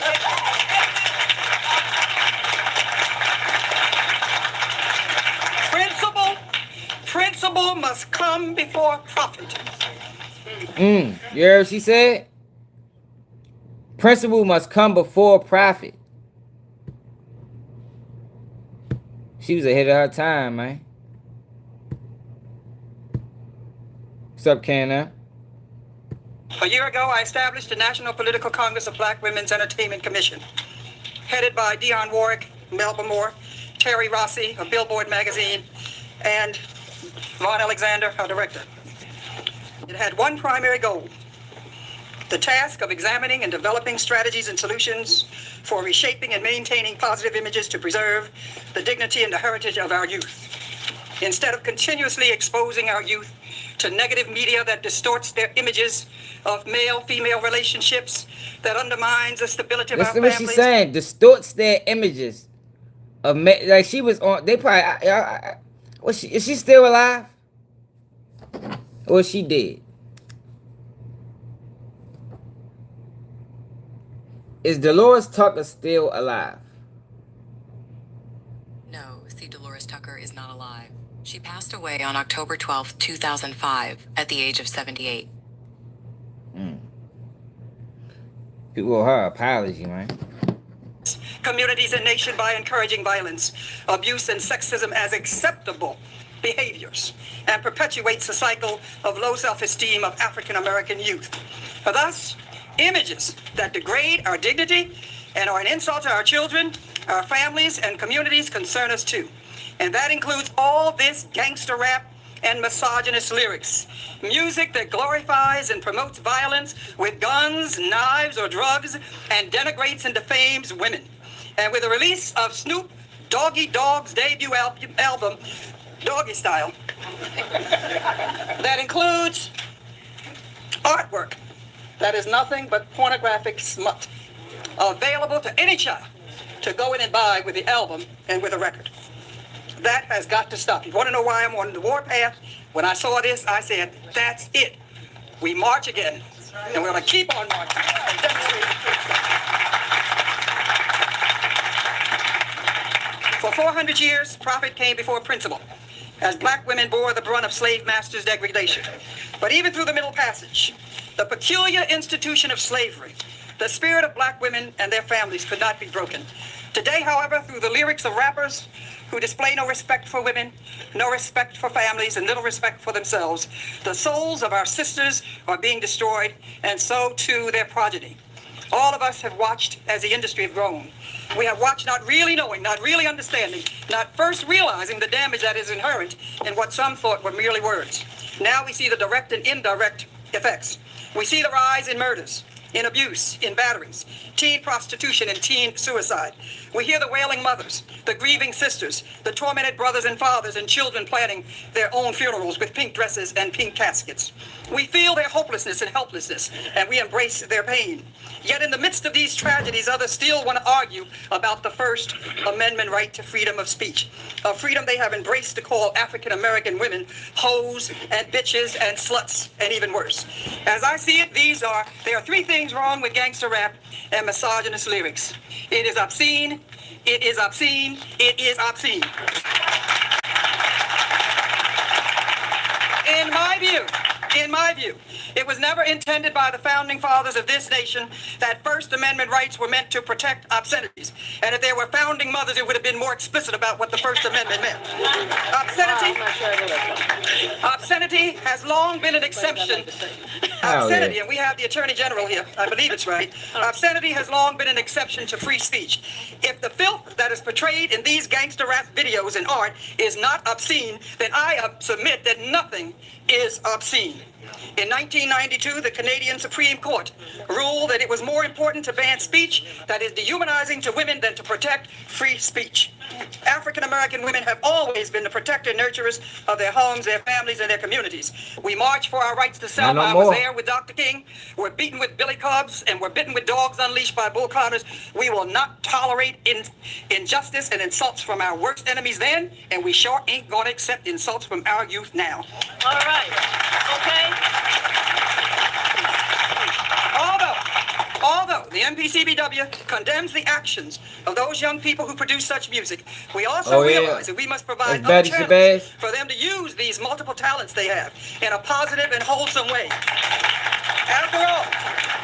Speaker 11: Principle must come before profit.
Speaker 1: You heard what she said? Principle must come before profit. She was ahead of her time, man. What's up, Canna?
Speaker 11: A year ago, I established the National Political Congress of Black Women's Entertainment Commission, headed by Dionne Warwick, Melba Moore, Terry Rossi of Billboard magazine, and Vaughn Alexander, our director. It had one primary goal: the task of examining and developing strategies and solutions for reshaping and maintaining positive images to preserve the dignity and the heritage of our youth. Instead of continuously exposing our youth to negative media that distorts their images of male-female relationships, that undermines the stability of our families.
Speaker 1: Listen to what she's saying. Distorts their images of like she was on. They probably. Is she still alive? Or is she dead? Is Dolores Tucker still alive?
Speaker 12: No, see, Dolores Tucker is not alive. She passed away on October 12th, 2005, at the age of 78.
Speaker 1: People owe her apology, man.
Speaker 11: Communities and nation by encouraging violence, abuse, and sexism as acceptable behaviors, and perpetuates the cycle of low self-esteem of African American youth. Thus, images that degrade our dignity and are an insult to our children, our families, and communities concern us too. And that includes all this gangster rap and misogynist lyrics. Music that glorifies and promotes violence with guns, knives, or drugs, and denigrates and defames women. And with the release of Snoop Doggy Dogg's debut album, Doggy Style, that includes artwork that is nothing but pornographic smut, available to any child to go in and buy with the album and with a record. That has got to stop. You want to know why I'm on the warpath? When I saw this, I said, that's it. We march again, and we're going to keep on marching. For 400 years, profit came before principle, as black women bore the brunt of slave masters' degradation. But even through the Middle Passage, the peculiar institution of slavery, the spirit of black women and their families could not be broken. Today, however, through the lyrics of rappers who display no respect for women, no respect for families, and little respect for themselves, the souls of our sisters are being destroyed, and so too their progeny. All of us have watched as the industry has grown. We have watched not really knowing, not really understanding, not first realizing the damage that is inherent in what some thought were merely words. Now we see the direct and indirect effects. We see the rise in murders, in abuse, in batterings, teen prostitution, and teen suicide. We hear the wailing mothers, the grieving sisters, the tormented brothers and fathers and children planning their own funerals with pink dresses and pink caskets. We feel their hopelessness and helplessness, and we embrace their pain. Yet in the midst of these tragedies, others still want to argue about the First Amendment right to freedom of speech, a freedom they have embraced to call African American women hoes and bitches and sluts, and even worse. As I see it, there are three things wrong with gangster rap and misogynist lyrics. It is obscene, it is obscene, it is obscene. In my view, it was never intended by the founding fathers of this nation that First Amendment rights were meant to protect obscenities. And if there were founding mothers, it would have been more explicit about what the First Amendment meant. Obscenity has long been an exception. Obscenity, and we have the Attorney General here, I believe it's right. Obscenity has long been an exception to free speech. If the filth that is portrayed in these gangster rap videos and art is not obscene, then I submit that nothing is obscene. In 1992, the Canadian Supreme Court ruled that it was more important to ban speech that is dehumanizing to women than to protect free speech. African American women have always been the protector and nurturers of their homes, their families, and their communities. We march for our rights to self. I was there with Dr. King. We're beaten with billy clubs, and we're bitten with dogs unleashed by bull connors. We will not tolerate injustice and insults from our worst enemies then, and we sure ain't going to accept insults from our youth now.
Speaker 10: All right. Okay.
Speaker 11: Although the MPCBW condemns the actions of those young people who produce such music, we also realize that we must provide channels for them to use these multiple talents they have in a positive and wholesome way.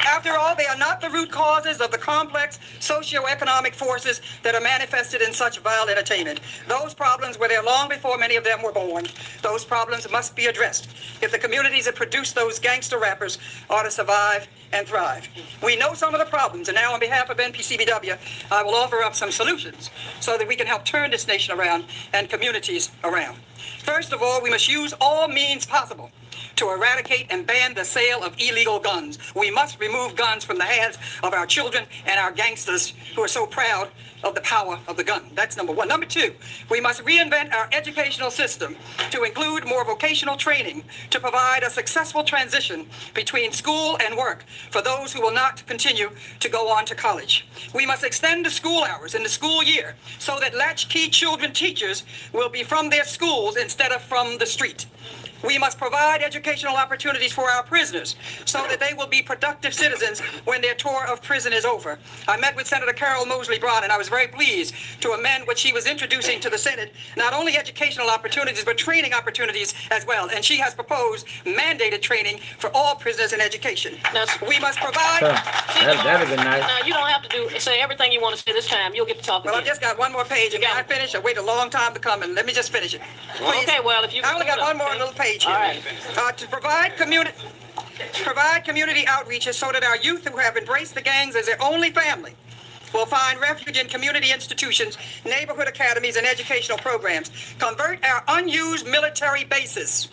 Speaker 11: After all, they are not the root causes of the complex socioeconomic forces that are manifested in such vile entertainment. Those problems were there long before many of them were born. Those problems must be addressed if the communities that produce those gangster rappers are to survive and thrive. We know some of the problems, and now on behalf of NPCBW, I will offer up some solutions so that we can help turn this nation around and communities around. First of all, we must use all means possible to eradicate and ban the sale of illegal guns. We must remove guns from the hands of our children and our gangsters who are so proud of the power of the gun. That's number one. Number two, we must reinvent our educational system to include more vocational training to provide a successful transition between school and work for those who will not continue to go on to college. We must extend the school hours in the school year so that latchkey children teachers will be from their schools instead of from the street. We must provide educational opportunities for our prisoners so that they will be productive citizens when their tour of prison is over. I met with Senator Carol Mosley Brown, and I was very pleased to amend what she was introducing to the Senate, not only educational opportunities, but training opportunities as well. And she has proposed mandated training for all prisoners in education.
Speaker 10: Now,
Speaker 11: we must provide...
Speaker 1: That would be nice.
Speaker 10: Now, you don't have to say everything you want to say this time. You'll get to talk again.
Speaker 11: Well, I've just got one more page, and when I finish, I wait a long time to come, and let me just finish it. Please.
Speaker 10: Okay, well, if you...
Speaker 11: I only got one more little page here.
Speaker 10: All right.
Speaker 11: To provide community outreaches so that our youth who have embraced the gangs as their only family will find refuge in community institutions, neighborhood academies, and educational programs. Convert our unused military bases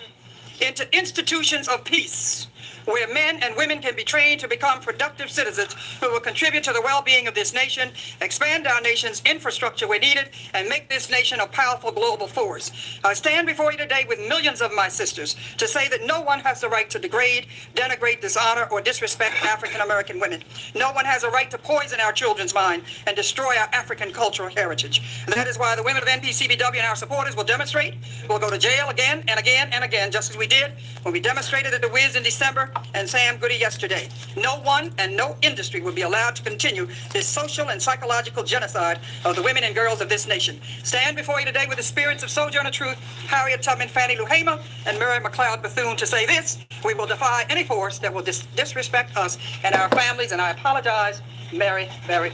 Speaker 11: into institutions of peace, where men and women can be trained to become productive citizens who will contribute to the well-being of this nation, expand our nation's infrastructure where needed, and make this nation a powerful global force. I stand before you today with millions of my sisters to say that no one has the right to degrade, denigrate, dishonor, or disrespect African-American women. No one has a right to poison our children's mind and destroy our African cultural heritage. That is why the women of NPCBW and our supporters will demonstrate. We'll go to jail again and again and again, just as we did when we demonstrated at the Wiz in December, and Sam Goody yesterday. No one and no industry will be allowed to continue this social and psychological genocide of the women and girls of this nation. Stand before you today with the spirits of Sojourner Truth, Harriet Tubman, Fannie Lou Hamer, and Mary McLeod Bethune to say this: we will defy any force that will disrespect us and our families, and I apologize, Mary,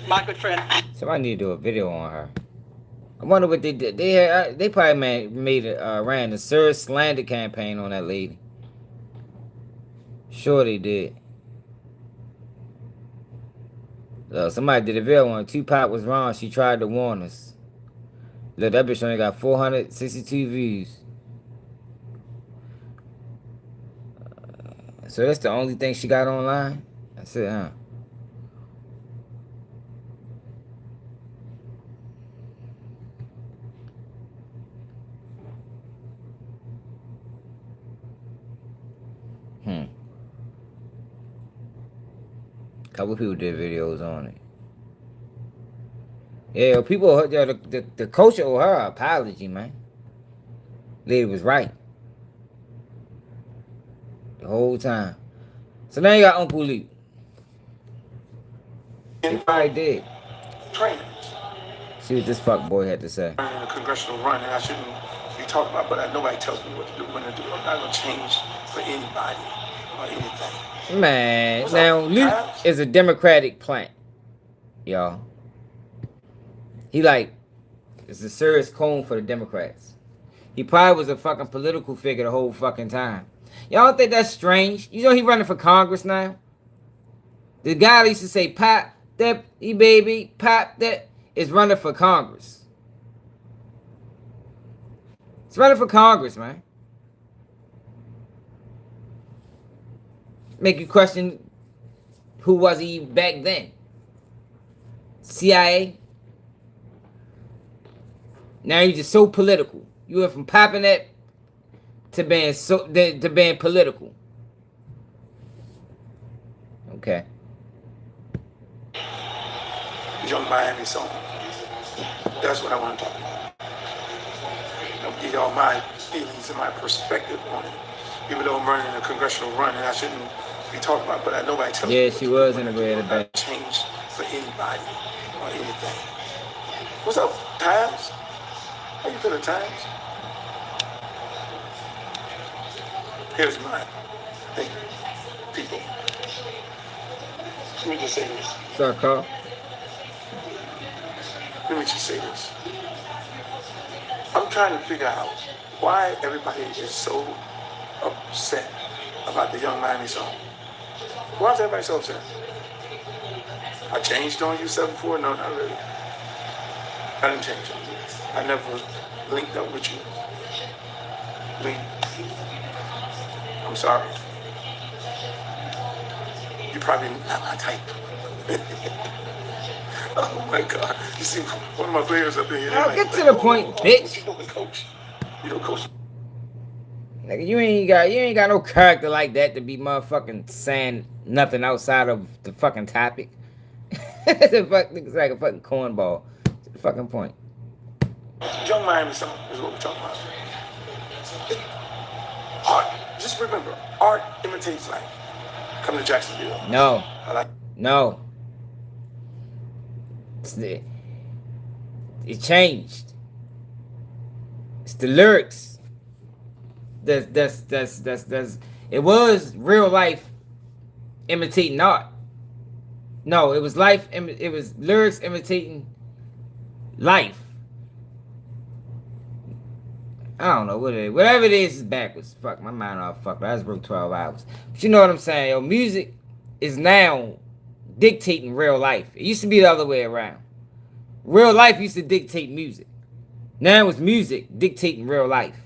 Speaker 11: my good friend.
Speaker 1: So I need to do a video on her. I wonder what they did. They probably ran a serious slander campaign on that lady. Sure they did. Somebody did a video on Tupac was wrong. She tried to warn us. Look, that bitch only got 462 views. So that's the only thing she got online? That's it, huh? Couple people did videos on it. Yeah, people, the coach owe her an apology, man. Lady was right. The whole time. So now you got Uncle Lee. He probably did.
Speaker 13: Training.
Speaker 1: See what this fuck boy had to say.
Speaker 13: In a congressional run, and I shouldn't be talking about, but nobody tells me what to do, when to do. I'm not going to change for anybody or anything.
Speaker 1: Man, now Luke is a Democratic plant, y'all. He it's a serious cone for the Democrats. He probably was a fucking political figure the whole fucking time. Y'all don't think that's strange? You know he running for Congress now? The guy that used to say, pop that, baby, pop that, is running for Congress. He's running for Congress, man. Make you question, who was he back then? CIA? Now you're just so political. You went from popping that to being political. Okay.
Speaker 13: Young Miami song. That's what I want to talk about. I'll give y'all my feelings and my perspective on it. Even though I'm running a congressional run, and I shouldn't be talking about, but nobody tells me.
Speaker 1: Yeah, she was in a red bag.
Speaker 13: Change for anybody or anything. What's up, Times? How you feeling, Times? Here's my thing, people. Let me just say this.
Speaker 1: Sorry, Carl.
Speaker 13: Let me just say this. I'm trying to figure out why everybody is so upset about the Young Miami song. Why is everybody so upset? I changed on you 7-4? No, not really. I didn't change on you. I never linked up with you. I'm sorry. You're probably not my type. Oh my God. You see one of my players up here.
Speaker 1: I'll get to the point, bitch.
Speaker 13: You don't coach.
Speaker 1: Nigga, you ain't got no character like that to be motherfucking saying nothing outside of the fucking topic. It's like a fucking cornball. To the fucking point.
Speaker 13: Young Miami song is what we're talking about. Art. Just remember, art imitates life. Come to Jacksonville.
Speaker 1: No. No. It changed. It's the lyrics. That's it was real life imitating art. No, it was it was lyrics imitating life. I don't know what it is. Whatever it is backwards. Fuck, my mind all fucked. I just broke 12 hours. But you know what I'm saying, yo. Music is now dictating real life. It used to be the other way around. Real life used to dictate music. Now it's music dictating real life.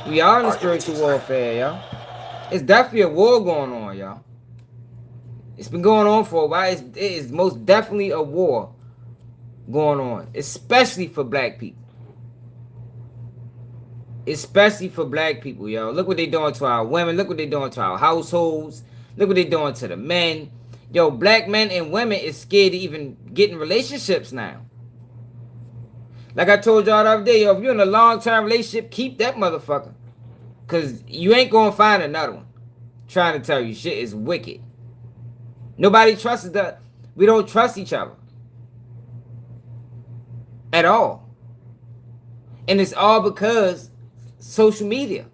Speaker 1: We are in the spiritual warfare, y'all. It's definitely a war going on, y'all. It's been going on for a while. It is most definitely a war going on, especially for black people. Especially for black people, yo. Look what they doing to our women. Look what they doing to our households. Look what they doing to the men. Yo, black men and women is scared to even get in relationships now. Like I told y'all the other day, yo, if you're in a long-term relationship, keep that motherfucker. Because you ain't going to find another one trying to tell you shit is wicked. Nobody trusts that. We don't trust each other. At all. And it's all because social media.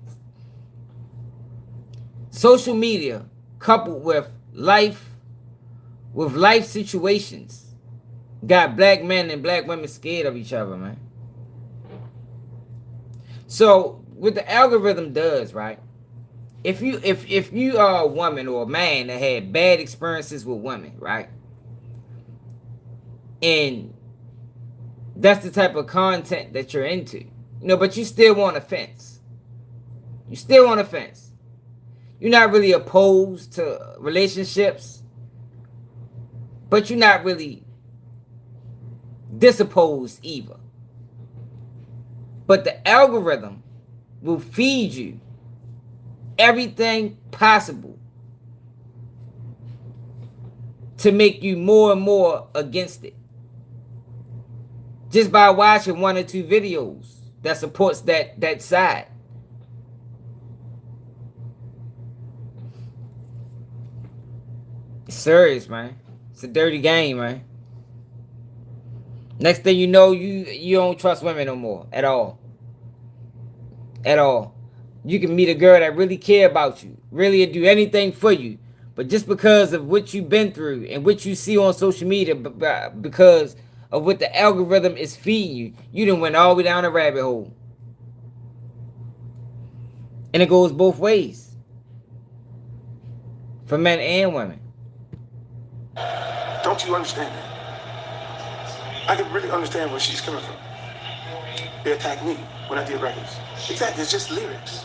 Speaker 1: Social media coupled with life situations got black men and black women scared of each other, man. So what the algorithm does, right? If you are a woman or a man that had bad experiences with women, right? And that's the type of content that you're into. But you still want a fence. You still want a fence. You're not really opposed to relationships, but you're not really disopposed either. But the algorithm will feed you everything possible to make you more and more against it. Just by watching 1 or 2 videos that supports that side. It's serious, man. It's a dirty game, man. Next thing you know, you don't trust women no more. At all. At all. You can meet a girl that really care about you. Really do anything for you. But just because of what you've been through and what you see on social media, because of what the algorithm is feeding you, you done went all the way down a rabbit hole. And it goes both ways. For men and women.
Speaker 13: Don't you understand that? I can really understand where she's coming from. They attacked me when I did records. Exactly, it's just lyrics.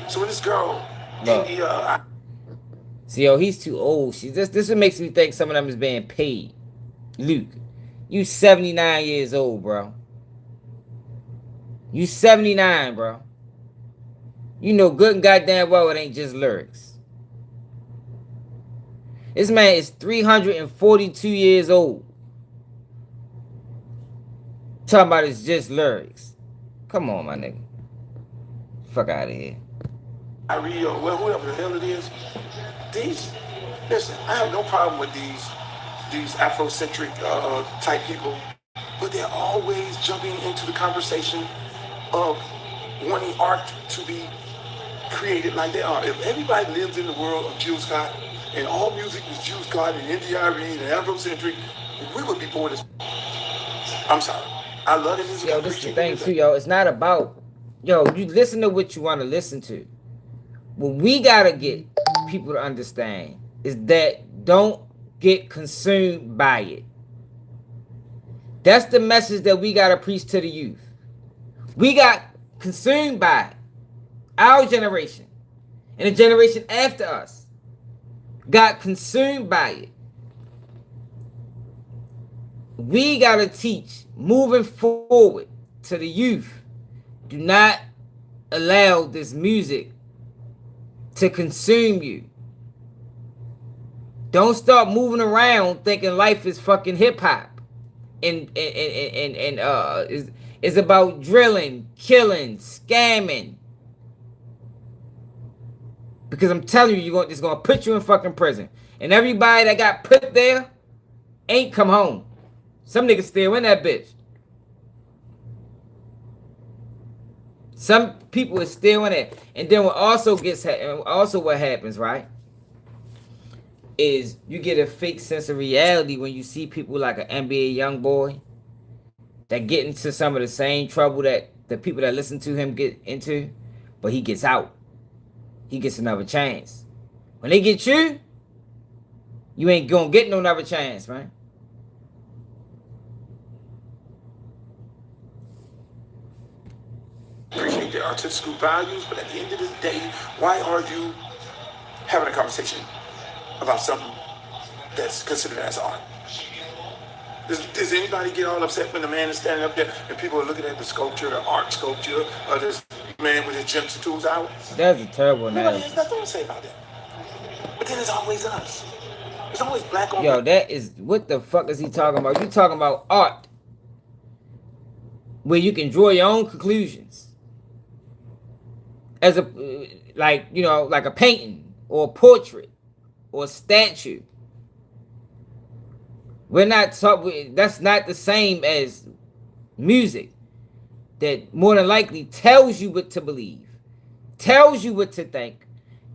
Speaker 13: So when this girl, India,
Speaker 1: see, yo, he's too old. This what makes me think some of them is being paid. Luke, you 79 years old, bro. You 79, bro. You know good and goddamn well it ain't just lyrics. This man is 342 years old. Talking about it's just lyrics. Come on, my nigga. Fuck out of here.
Speaker 13: Arie, or whoever the hell it is. Listen, I have no problem with these Afrocentric type people, but they're always jumping into the conversation of wanting art to be created like they are. If everybody lived in the world of Jill Scott and all music was Jill Scott and India Arie and Afrocentric, we would be bored as. I'm sorry. I love the music.
Speaker 1: Yo, this is the thing too, yo. It's not about, yo, you listen to what you want to listen to. What we gotta get people to understand is that don't get consumed by it. That's the message that we gotta preach to the youth. We got consumed by it. Our generation and the generation after us got consumed by it. We gotta teach moving forward to the youth. Do not allow this music to consume you. Don't start moving around thinking life is fucking hip hop and is about drilling, killing, scamming. Because I'm telling you, it's gonna put you in fucking prison. And everybody that got put there ain't come home. Some niggas still in that bitch. Some people is still in it. And then what happens, right, is you get a fake sense of reality when you see people like an NBA young boy that get into some of the same trouble that the people that listen to him get into, but he gets out. He gets another chance. When they get you, you ain't gonna get no another chance, man.
Speaker 13: Appreciate their artistic values, but at the end of the day, why are you having a conversation about something that's considered as art? Does anybody get all upset when the man is standing up there and people are looking at the sculpture, the art sculpture, or this man with his gypsy tools out?
Speaker 1: That's a terrible
Speaker 13: Nobody
Speaker 1: analysis.
Speaker 13: has nothing to say about that. But then it's always us. It's always black on
Speaker 1: Yo, that is, what the fuck is he talking about? You talking about art where you can draw your own conclusions. as a, like, you know, like a painting or a portrait or a statue. We're not talking, that's not the same as music that more than likely tells you what to believe, tells you what to think,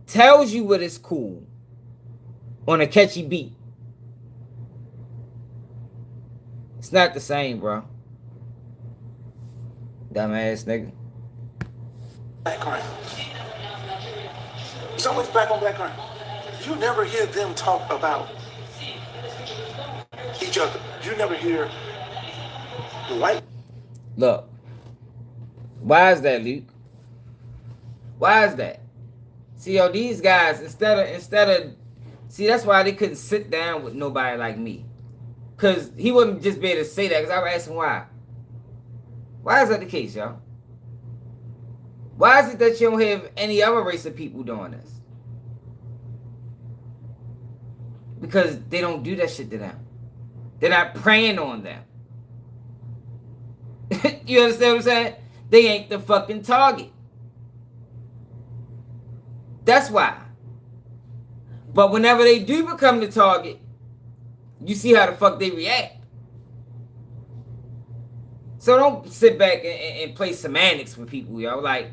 Speaker 1: tells you what is cool on a catchy beat. It's not the same, bro. Dumbass nigga.
Speaker 13: Black crime. It's always black on black crime. You never hear them talk about each other. You never hear the white.
Speaker 1: Look, why is that, Luke? Why is that? See, yo, these guys, instead of, see, that's why they couldn't sit down with nobody like me. Because he wouldn't just be able to say that, because I would ask him why. Why is that the case, y'all? Why is it that you don't have any other race of people doing this? Because they don't do that shit to them. They're not preying on them. You understand what I'm saying? They ain't the fucking target. That's why. But whenever they do become the target, you see how the fuck they react. So don't sit back and play semantics with people, yo. Like,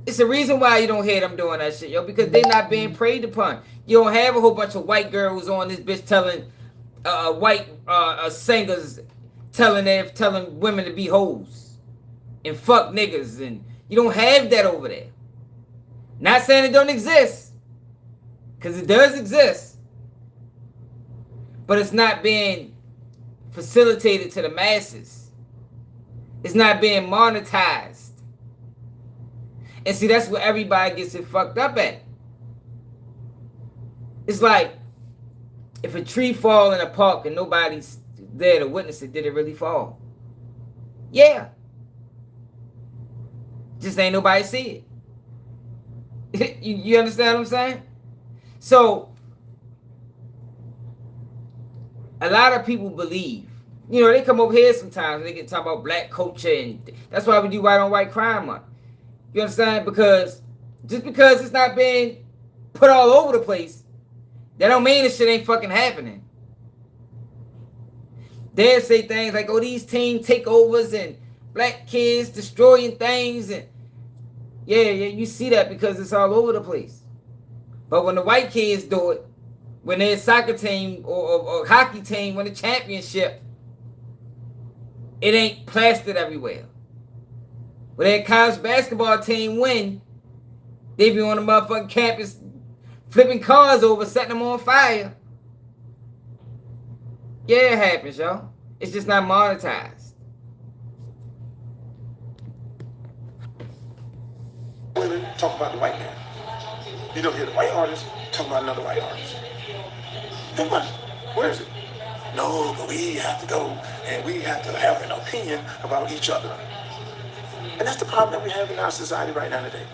Speaker 1: it's the reason why you don't hear them doing that shit, yo, because they're not being preyed upon. You don't have a whole bunch of white girls on this bitch telling white singers telling women to be hoes and fuck niggas, and you don't have that over there. Not saying it don't exist, because it does exist, but it's not being facilitated to the masses. It's not being monetized. And see, that's where everybody gets it fucked up at. It's like, if a tree fall in a park and nobody's there to witness it, did it really fall? Yeah. Just ain't nobody see it. You understand what I'm saying? So, a lot of people believe, you know, they come over here sometimes and they get talk about black culture, and that's why we do white on white crime month. You understand? Because just because it's not being put all over the place, that don't mean this shit ain't fucking happening. They'll say things like, oh, these team takeovers and black kids destroying things, and yeah, you see that because it's all over the place. But when the white kids do it, when their soccer team or hockey team win a championship, it ain't plastered everywhere. When their college basketball team win, they be on the motherfucking campus flipping cars over, setting them on fire. Yeah, it happens, y'all. It's just not monetized.
Speaker 13: Women talk about the white man. You don't hear the white artist talk about another white artist. Think about it. Where is it? No, but we have to go and we have to have an opinion about each other. And that's the problem that we have in our society right now today.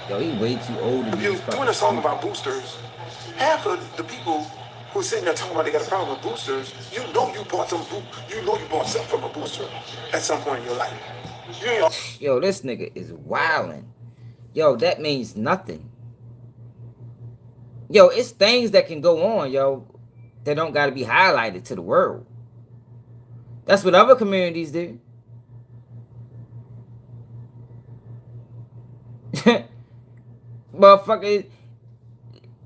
Speaker 1: Yo, he way too old to be
Speaker 13: If you're doing a song about boosters, half of the people who are sitting there talking about they got a problem with boosters, you know you bought something from a booster at some point in your life.
Speaker 1: Yo, this nigga is wildin'. Yo, that means nothing. Yo, it's things that can go on, yo, that don't gotta be highlighted to the world. That's what other communities do. Motherfucker,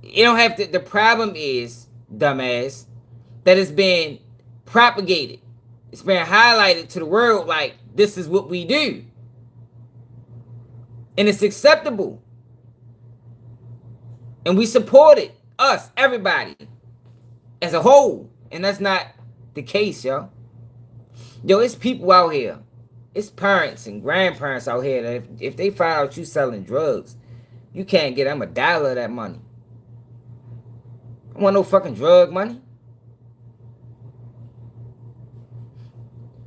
Speaker 1: you don't have to. The problem is, dumbass, that it's being propagated. It's being highlighted to the world like this is what we do. And it's acceptable. And we support it. Us, everybody. As a whole. And that's not the case, yo. Yo, it's people out here. It's parents and grandparents out here that if they find out you selling drugs, you can't get them $1 of that money. I want no fucking drug money.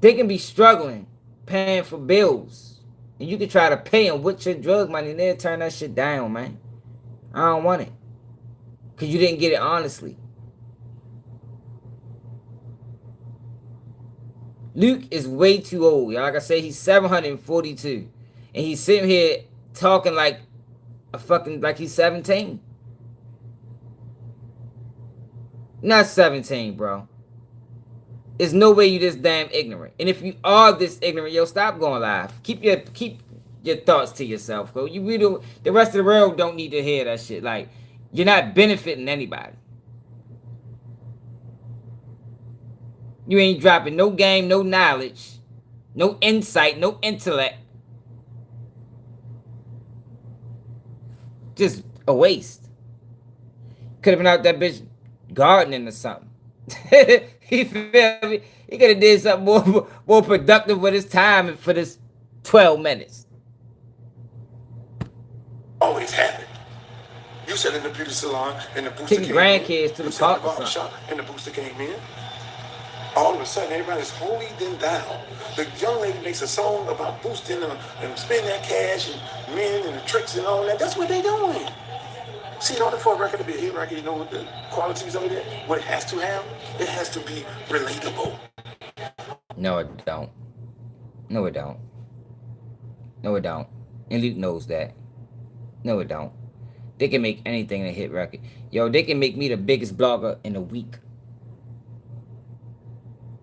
Speaker 1: They can be struggling, paying for bills. And you can try to pay them with your drug money and they'll turn that shit down, man. I don't want it. Because you didn't get it honestly. Luke is way too old. Like I said, he's 742. And he's sitting here talking like like he's 17. Not 17, bro. There's no way you this damn ignorant. And if you are this ignorant, yo, stop going live. Keep your thoughts to yourself, bro. The rest of the world don't need to hear that shit. Like, you're not benefiting anybody. You ain't dropping no game, no knowledge, no insight, no intellect. Just a waste. Could have been out that bitch gardening or something. He feel me? He could have did something more productive with his time for this 12 minutes.
Speaker 13: Always happened. You said in the beauty salon, and the booster
Speaker 1: Taking
Speaker 13: came
Speaker 1: grandkids
Speaker 13: in.
Speaker 1: to the park or something.
Speaker 13: Shop, and the booster came in. All of a sudden, everybody's holding down. The young lady makes a song about boosting and spending that cash and men and the tricks and all that. That's what they're doing. See, in order for a record to be a hit record, you know what the qualities of it? What it has to have? It has to be relatable.
Speaker 1: No, it don't. No, it don't. No, it don't. And Luke knows that. No, it don't. They can make anything a hit record. Yo, they can make me the biggest blogger in a week.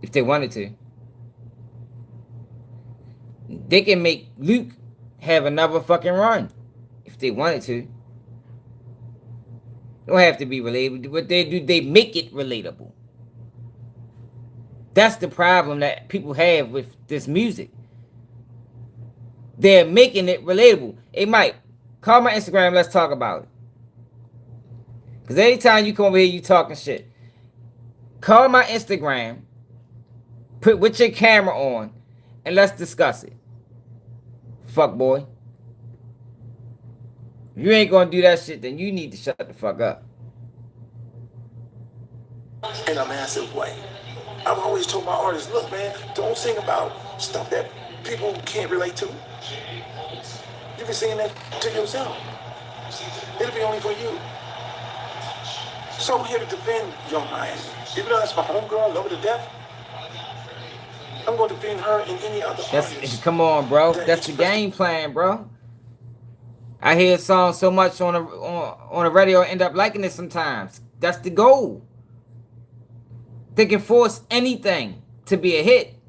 Speaker 1: If they wanted to. They can make Luke have another fucking run. If they wanted to. Don't have to be relatable. What they do, they make it relatable. That's the problem that people have with this music. They're making it relatable. Hey, Mike, call my Instagram. Let's talk about it. Because anytime you come over here, you talking shit. Call my Instagram. With your camera on. And let's discuss it. Fuck boy. If you ain't gonna do that shit, then you need to shut the fuck up.
Speaker 13: In a massive way. I've always told my artists, look, man, don't sing about stuff that people can't relate to. You can sing that to yourself. It'll be only for you. So I'm here to defend Young Miami. Even though that's my homegirl, love her to death, I'm going to defend her and any other artist.
Speaker 1: Come on, bro. That's the game plan, bro. I hear a song so much on the radio, I end up liking it sometimes. That's the goal. They can force anything to be a hit.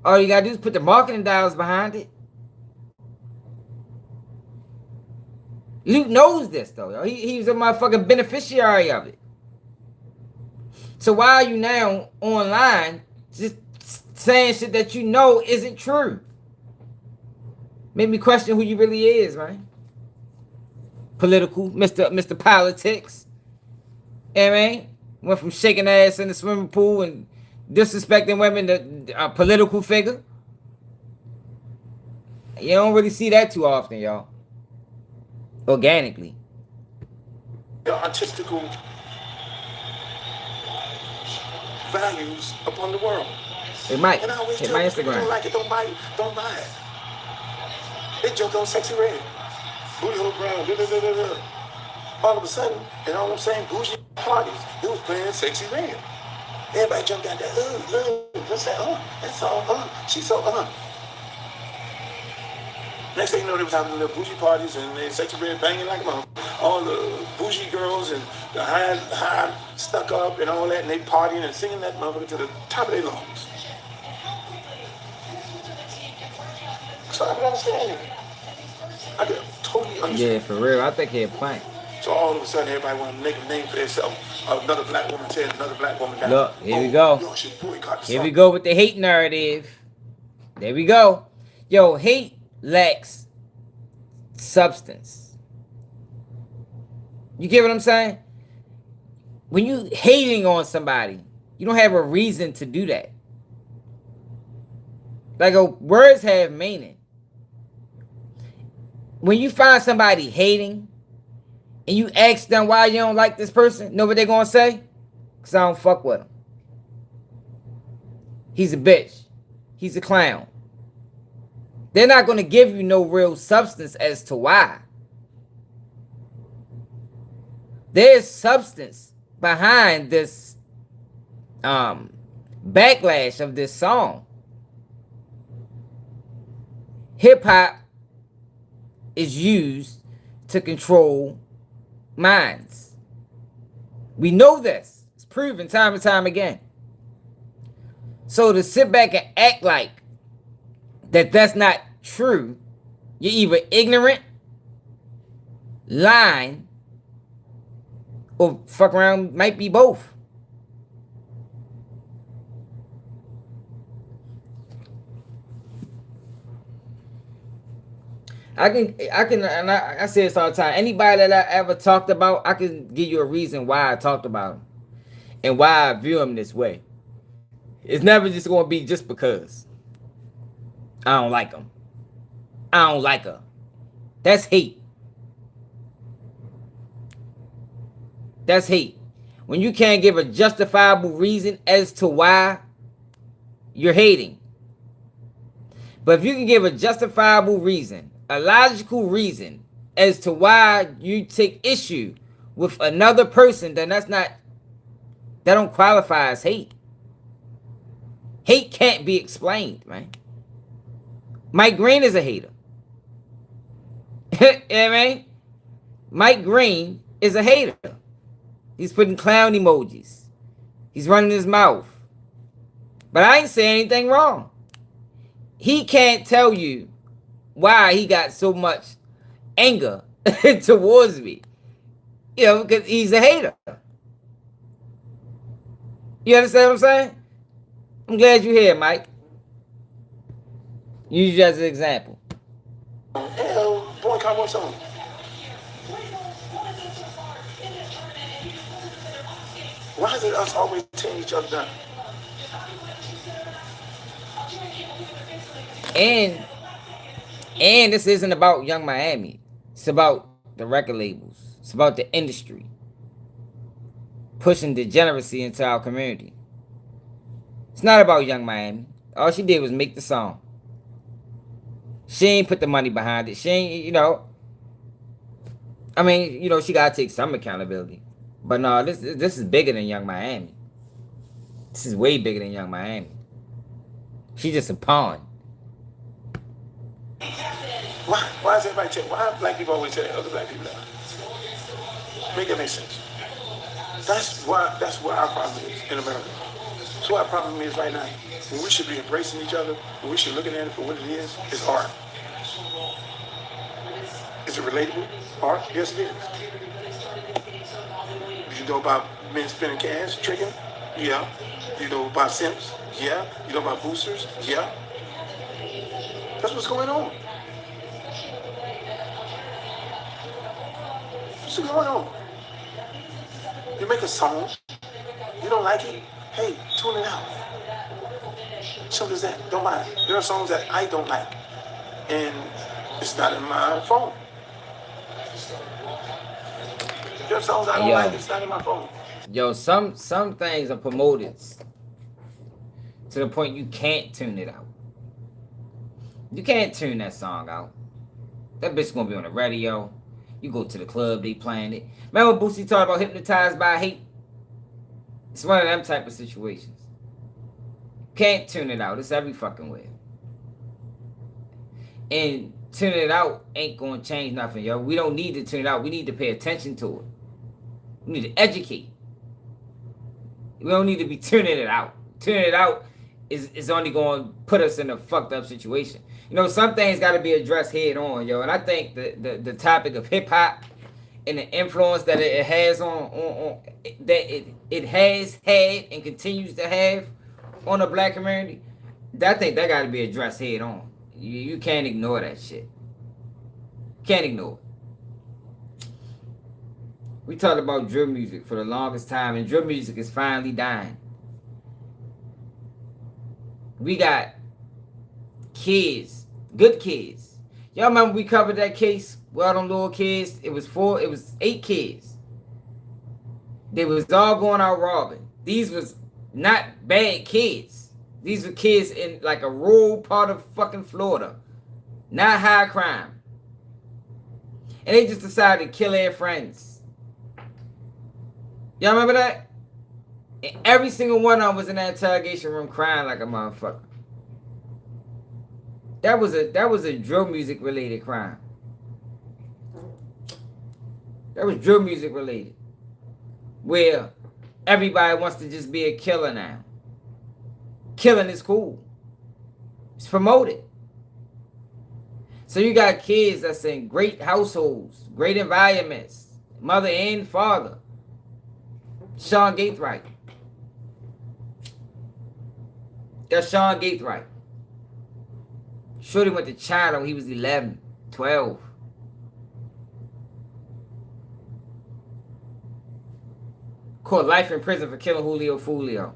Speaker 1: All you gotta do is put the marketing dollars behind it. Luke knows this, though. He's a motherfucking beneficiary of it. So why are you now online just saying shit that you know isn't true? Made me question who you really is, man. Political, Mr. Politics. You know what I mean? Went from shaking ass in the swimming pool and disrespecting women to a political figure. You don't really see that too often, y'all. Organically.
Speaker 13: The artistical values upon the world.
Speaker 1: It might.
Speaker 13: And I always
Speaker 1: Hit
Speaker 13: tell
Speaker 1: my
Speaker 13: people, if you
Speaker 1: Instagram.
Speaker 13: don't like it, don't buy it. Don't buy it. They jumped on Sexy Red. Booty Hole Brown. All of a sudden, and all I'm saying, bougie parties, it was playing Sexy Red. Everybody jumped out there. That's that. That's all. She's so. Next thing you know, they was having little bougie parties and they Sexy Red banging like a mom. All the bougie girls and the high stuck up and all that, and they partying and singing that motherfucker to the top of their lungs. So I can understand it. I can totally understand.
Speaker 1: Yeah, for real. I think he'll plank.
Speaker 13: So all of a sudden, everybody want to make a name for themselves. Another black woman tears another black woman down.
Speaker 1: Look, here we go. Here we go with the hate narrative. There we go. Yo, hate lacks substance. You get what I'm saying? When you hating on somebody, you don't have a reason to do that. Like, words have meaning. When you find somebody hating and you ask them why you don't like this person, know what they're gonna say? Because I don't fuck with him. He's a bitch. He's a clown. They're not going to give you no real substance as to why. There's substance behind this backlash of this song. Hip hop is used to control minds. We know this. It's proven time and time again. So to sit back and act like that's not true, you're either ignorant, lying, or fuck around, might be both. I say this all the time. Anybody that I ever talked about, I can give you a reason why I talked about him and why I view him this way. It's never just going to be just because I don't like him. I don't like her. That's hate. That's hate. When you can't give a justifiable reason as to why you're hating. But if you can give a justifiable reason, a logical reason as to why you take issue with another person, then that don't qualify as hate. Hate can't be explained, man. Mike Green is a hater. You know what I mean? Mike Green is a hater. He's putting clown emojis. He's running his mouth. But I ain't saying anything wrong. He can't tell you why he got so much anger towards me. You know, because he's a hater. You understand what I'm saying? I'm glad you're here, Mike. Use you as an example.
Speaker 13: Hell, boy, come on, something. Why is it us always tearing each other down?
Speaker 1: And this isn't about Young Miami. It's about the record labels. It's about the industry. Pushing degeneracy into our community. It's not about Young Miami. All she did was make the song. She ain't put the money behind it. She ain't, you know. I mean, you know, she gotta take some accountability. But no, this is bigger than Young Miami. This is way bigger than Young Miami. She's just a pawn.
Speaker 13: Why is everybody check? Why black people always tell other black people that? Make it make sense. That's where our problem is in America. That's what our problem is right now. When we should be embracing each other, when we should look at it for what it is art. Is it relatable? Art? Yes, it is. Do you know about men spending cash, tricking? Yeah. Do you know about simps? Yeah. You know about boosters? Yeah. That's what's going on. What's going on? You make a song, you don't like it, hey, tune it out. Simple as that. Don't mind. There are songs that I don't like, and it's not in my phone. There are songs I don't like, it's not in my phone.
Speaker 1: Yo, some things are promoted to the point you can't tune it out. You can't tune that song out. That bitch gonna be on the radio. You go to the club, they playing it. Remember Boosie talked about hypnotized by hate? It's one of them type of situations. Can't tune it out. It's every fucking way. And tuning it out ain't gonna change nothing, yo. We don't need to tune it out. We need to pay attention to it. We need to educate. We don't need to be tuning it out. Tuning it out is only going to put us in a fucked up situation. You know, some things got to be addressed head on, yo. And I think the topic of hip hop and the influence that it has on that it has had and continues to have on the black community, I think that got to be addressed head on. You can't ignore that shit. Can't ignore it. We talked about drill music for the longest time, and drill music is finally dying. We got kids, good kids. Y'all remember we covered that case with all them little kids? It was 8 kids. They was all going out robbing. These was not bad kids. These were kids in like a rural part of fucking Florida. Not high crime. And they just decided to kill their friends. Y'all remember that? And every single one of them was in that interrogation room crying like a motherfucker. That was a drill music related crime. That was drill music related. Where everybody wants to just be a killer now. Killing is cool. It's promoted. So you got kids that's in great households, great environments, mother and father. Sean Gaithright. That's Sean Gaithright. Shorty went to China when he was 11, 12. Caught life in prison for killing Julio Fulio.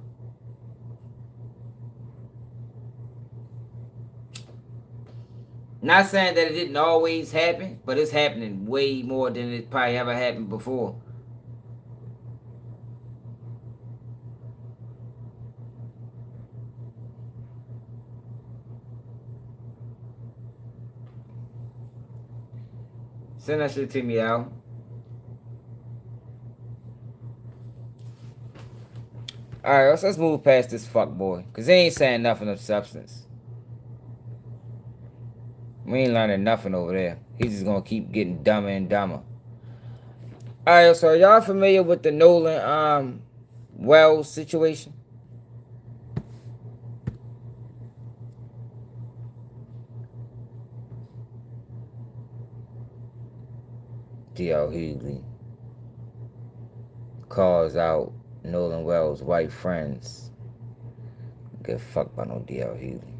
Speaker 1: Not saying that it didn't always happen, but it's happening way more than it probably ever happened before. Send that shit to me, Al. Alright, let's move past this fuck boy. Because they ain't saying nothing of substance. We ain't learning nothing over there. He's just gonna keep getting dumber and dumber. Alright, so are y'all familiar with the Nolen Wells situation? D.L. Hughley calls out Nolen Wells' white friends. Get fucked by no D.L. Hughley.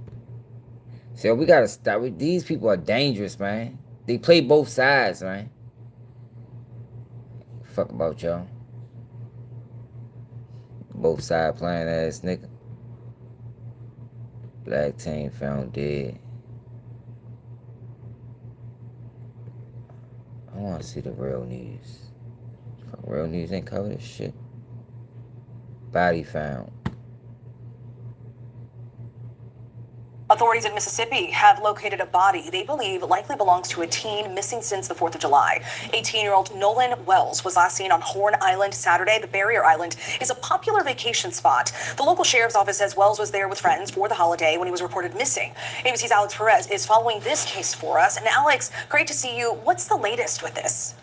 Speaker 1: So we gotta stop. These people are dangerous, man. They play both sides, man. Fuck about y'all. Both side playing ass nigga. Black teen found dead. I wanna see the real news. Fuck, real news ain't cover this shit. Body found.
Speaker 14: Authorities in Mississippi have located a body they believe likely belongs to a teen missing since the 4th of July. 18-year-old Nolen Wells was last seen on Horn Island Saturday. The barrier island is a popular vacation spot. The local sheriff's office says Wells was there with friends for the holiday when he was reported missing. ABC's Alex Perez is following this case for us. And Alex, great to see you. What's the latest with this?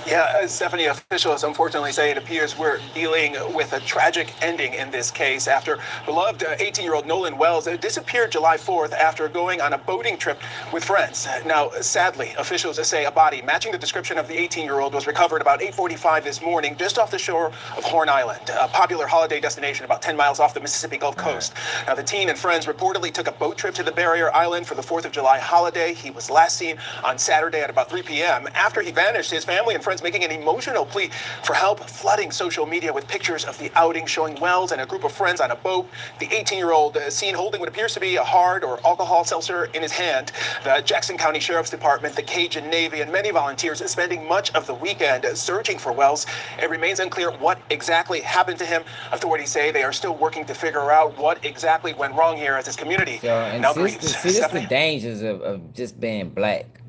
Speaker 15: Yeah, Stephanie, officials unfortunately say it appears we're dealing with a tragic ending in this case after beloved 18-year-old Nolen Wells disappeared July 4th after going on a boating trip with friends. Now, sadly, officials say a body matching the description of the 18-year-old was recovered about 8:45 this morning just off the shore of Horn Island, a popular holiday destination about 10 miles off the Mississippi Gulf Coast. Now, the teen and friends reportedly took a boat trip to the barrier island for the 4th of July holiday. He was last seen on Saturday at about 3 p.m. After he vanished, his family and friends making an emotional plea for help, flooding social media with pictures of the outing showing Wells and a group of friends on a boat. The 18-year-old seen holding what appears to be a hard or alcohol seltzer in his hand. The Jackson County Sheriff's Department, the Cajun Navy, and many volunteers spending much of the weekend searching for Wells. It remains unclear what exactly happened to him. Authorities say they are still working to figure out what exactly went wrong here as this community now grieves.
Speaker 1: This is the dangers of just being black.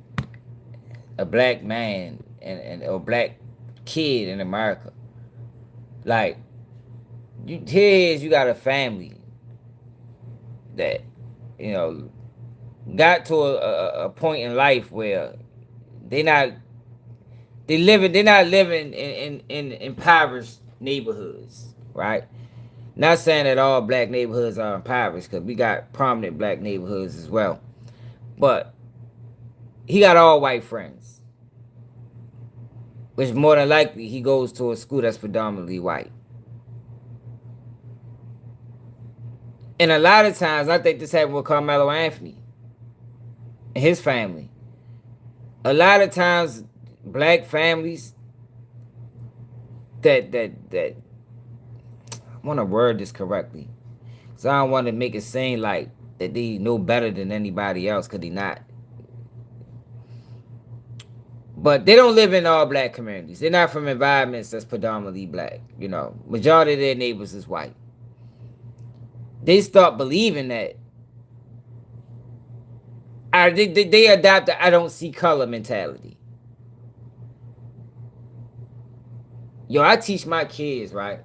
Speaker 1: A black man and a black kid in America. Like, you got a family that, you know, got to a point in life where they're not living in impoverished neighborhoods, right? Not saying that all black neighborhoods are impoverished, because we got prominent black neighborhoods as well. But he got all white friends, which more than likely he goes to a school that's predominantly white. And a lot of times, I think this happened with Carmelo Anthony and his family. A lot of times, black families that I want to word this correctly, so I don't want to make it seem like that they know better than anybody else, because they not. But they don't live in all black communities. They're not from environments that's predominantly black. You know, majority of their neighbors is white. They start believing that. They adopt the I don't see color mentality. Yo, I teach my kids, right?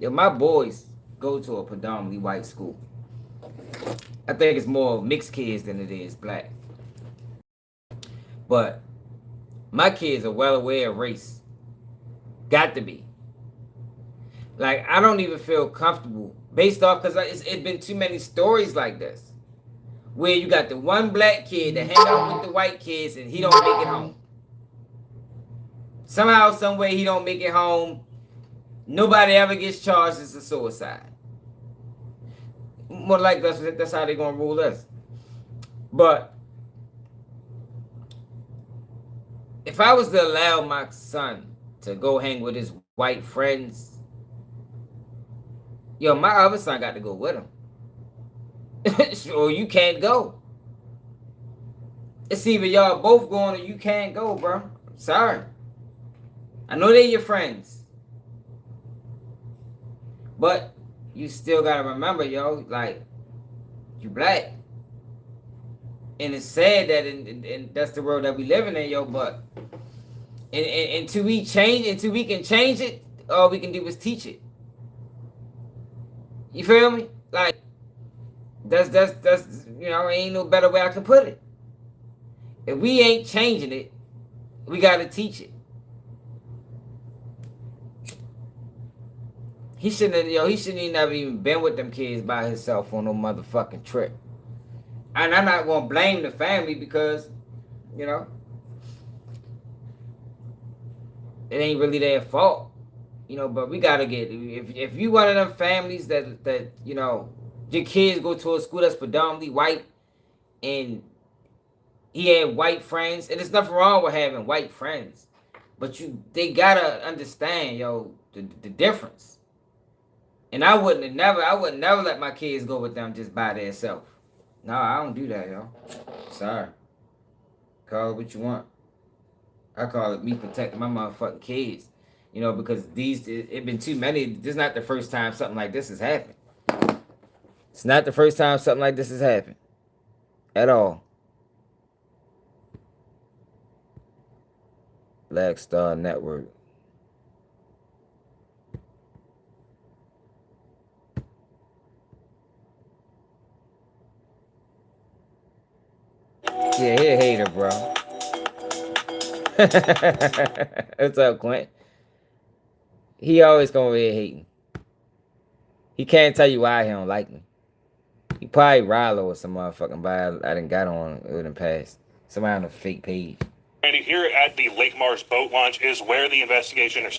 Speaker 1: Yo, my boys go to a predominantly white school. I think it's more mixed kids than it is black. But my kids are well aware of race. Got to be. Like, I don't even feel comfortable based off, because it's been too many stories like this. Where you got the one black kid that hang out with the white kids and he don't make it home. Somehow, some way he don't make it home. Nobody ever gets charged as a suicide. More like that's how they're going to rule us. But if I was to allow my son to go hang with his white friends, yo, my other son got to go with him. Or you can't go. It's either y'all both going or you can't go, bro. Sorry. I know they're your friends. But you still gotta remember, yo, like, you black. And it's sad that and that's the world that we living in, yo, but until we can change it, all we can do is teach it. You feel me? Like, that's you know, ain't no better way I can put it. If we ain't changing it, we gotta teach it. He shouldn't have even been with them kids by himself on no motherfucking trip. And I'm not gonna blame the family because, you know, it ain't really their fault. You know, but we gotta get, if you one of them families that you know, your kids go to a school that's predominantly white and he had white friends, and there's nothing wrong with having white friends, but they gotta understand, yo, the difference. And I would never let my kids go with them just by themselves. No, I don't do that, yo. Sorry. Call it what you want. I call it me protecting my motherfucking kids. You know, because it been too many. This is not the first time something like this has happened. It's not the first time something like this has happened. At all. Black Star Network. Yeah, he a hater, bro. What's up, Quint? He always come over here hating. He can't tell you why he don't like me. He probably Rilo or some motherfucking vibe I done got on with him past. Somebody on a fake page.
Speaker 16: Randy, here at the Lake Mars boat launch is where the investigation, or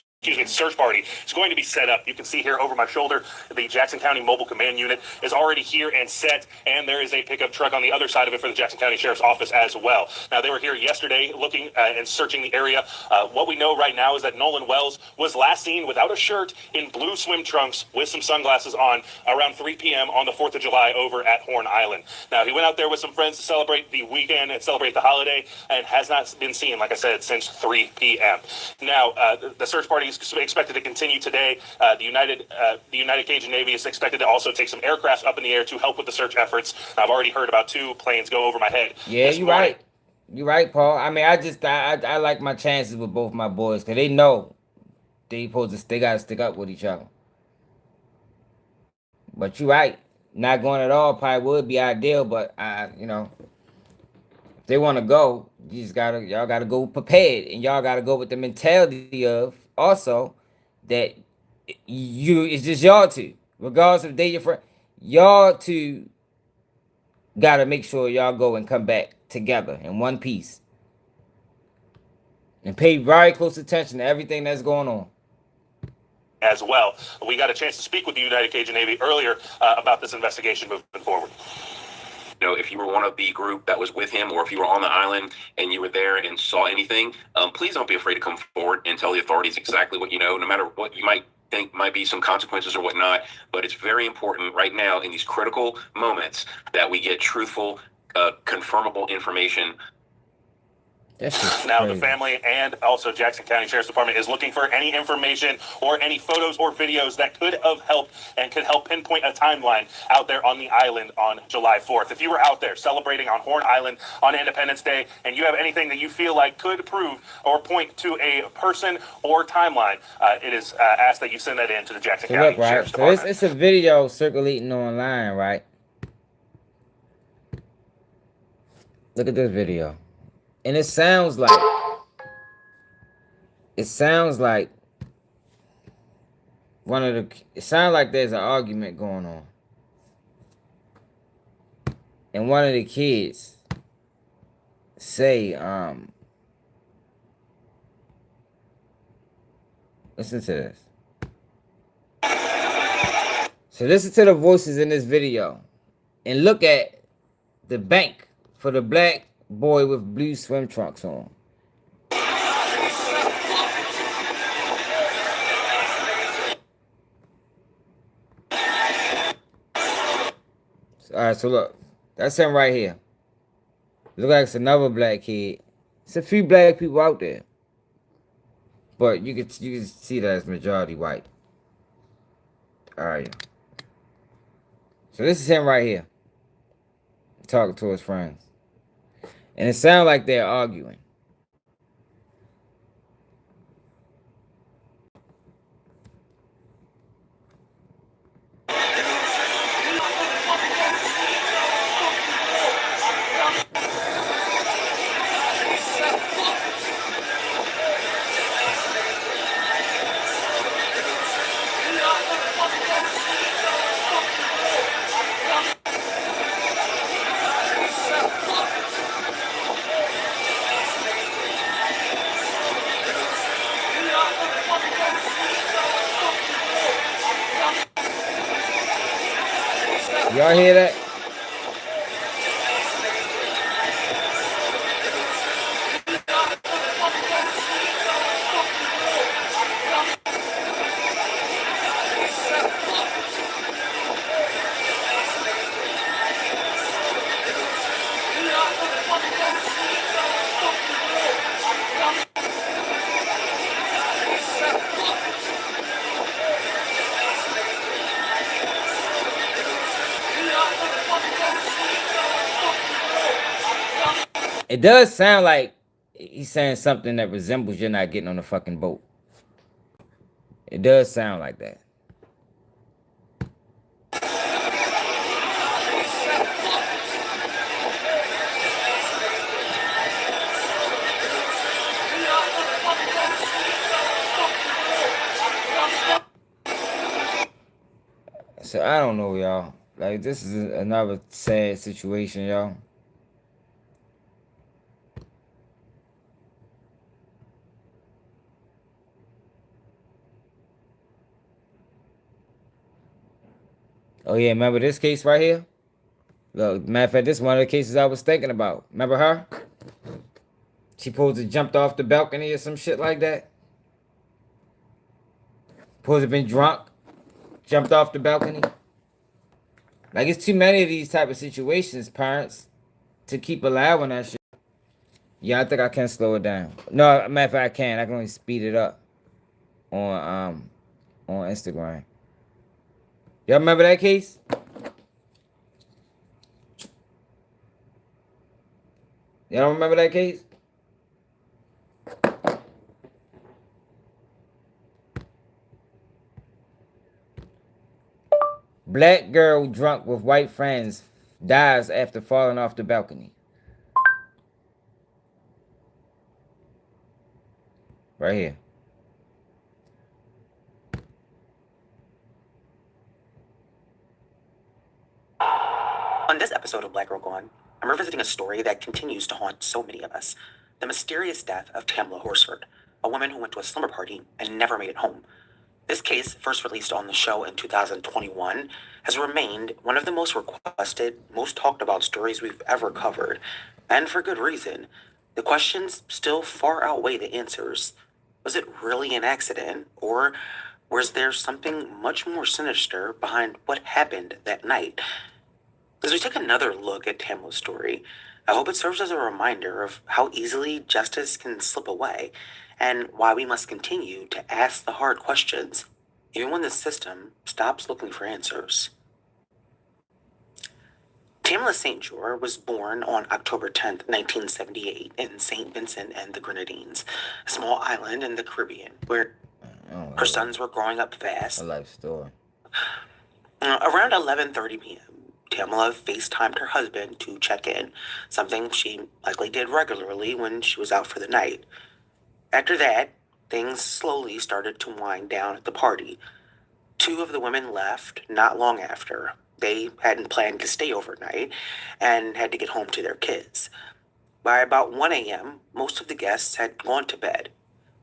Speaker 16: search party is going to be set up. You can see here over my shoulder, the Jackson County Mobile Command Unit is already here and set, and there is a pickup truck on the other side of it for the Jackson County Sheriff's Office as well. Now, they were here yesterday looking and searching the area. What we know right now is that Nolen Wells was last seen without a shirt in blue swim trunks with some sunglasses on around 3 p.m. on the 4th of July over at Horn Island. Now, he went out there with some friends to celebrate the weekend and celebrate the holiday and has not been seen, like I said, since 3 p.m. Now, the search party is expected to continue today. The United Cajun Navy is expected to also take some aircraft up in the air to help with the search efforts. I've already heard about 2 planes go over my head.
Speaker 1: Yeah, you're right. You're right, Paul. I mean, I like my chances with both my boys because they know they gotta stick up with each other. But you're right. Not going at all probably would be ideal, but you know, if they want to go, y'all gotta go prepared, and y'all gotta go with the mentality of also that it's just y'all two, regardless if they your friend, y'all two gotta make sure y'all go and come back together in one piece, and pay very close attention to everything that's going on.
Speaker 16: As well, we got a chance to speak with the United Cajun Navy earlier about this investigation moving forward.
Speaker 17: You know, if you were one of the group that was with him, or if you were on the island and you were there and saw anything, please don't be afraid to come forward and tell the authorities exactly what you know, no matter what you might think might be some consequences or whatnot. But it's very important right now in these critical moments that we get truthful, confirmable information.
Speaker 16: Now, the family and also Jackson County Sheriff's Department is looking for any information or any photos or videos that could have helped and could help pinpoint a timeline out there on the island on July 4th. If you were out there celebrating on Horn Island on Independence Day and you have anything that you feel like could prove or point to a person or timeline, it is asked that you send that in to the Jackson County Sheriff's Department.
Speaker 1: So it's a video circulating online, right? Look at this video. And it sounds like it sounds like there's an argument going on. And one of the kids say, listen to this. So listen to the voices in this video. And look at the bank for the black boy with blue swim trunks on. Alright, so look. That's him right here. Look like it's another black kid. It's a few black people out there. But you can see that it's majority white. Alright. So this is him right here. Talking to his friends. And it sounds like they're arguing. Y'all hear that? It does sound like he's saying something that resembles you're not getting on the fucking boat. It does sound like that. So I don't know, y'all. Like, this is another sad situation, y'all. Oh yeah, remember this case right here? Look, matter of fact, this is one of the cases I was thinking about. Remember her? She supposed to jumped off the balcony or some shit like that. Supposed to have been drunk. Jumped off the balcony. Like, it's too many of these type of situations, parents, to keep allowing that shit. Yeah, I think I can slow it down. No, matter of fact, I can. I can only speed it up on Instagram. Y'all remember that case? Y'all don't remember that case? Black girl drunk with white friends dies after falling off the balcony. Right here.
Speaker 18: On this episode of Black Girl Gone, I'm revisiting a story that continues to haunt so many of us. The mysterious death of Tamla Horsford, a woman who went to a slumber party and never made it home. This case, first released on the show in 2021, has remained one of the most requested, most talked about stories we've ever covered. And for good reason. The questions still far outweigh the answers. Was it really an accident? Or was there something much more sinister behind what happened that night? As we take another look at Tamla's story, I hope it serves as a reminder of how easily justice can slip away and why we must continue to ask the hard questions, even when the system stops looking for answers. Tamla St. Jour was born on October 10th, 1978 in St. Vincent and the Grenadines, a small island in the Caribbean where her sons were growing up fast.
Speaker 1: A life story.
Speaker 18: Around 11:30 p.m., Tamla FaceTimed her husband to check in, something she likely did regularly when she was out for the night. After that, things slowly started to wind down at the party. Two of the women left not long after. They hadn't planned to stay overnight and had to get home to their kids. By about 1 a.m., most of the guests had gone to bed.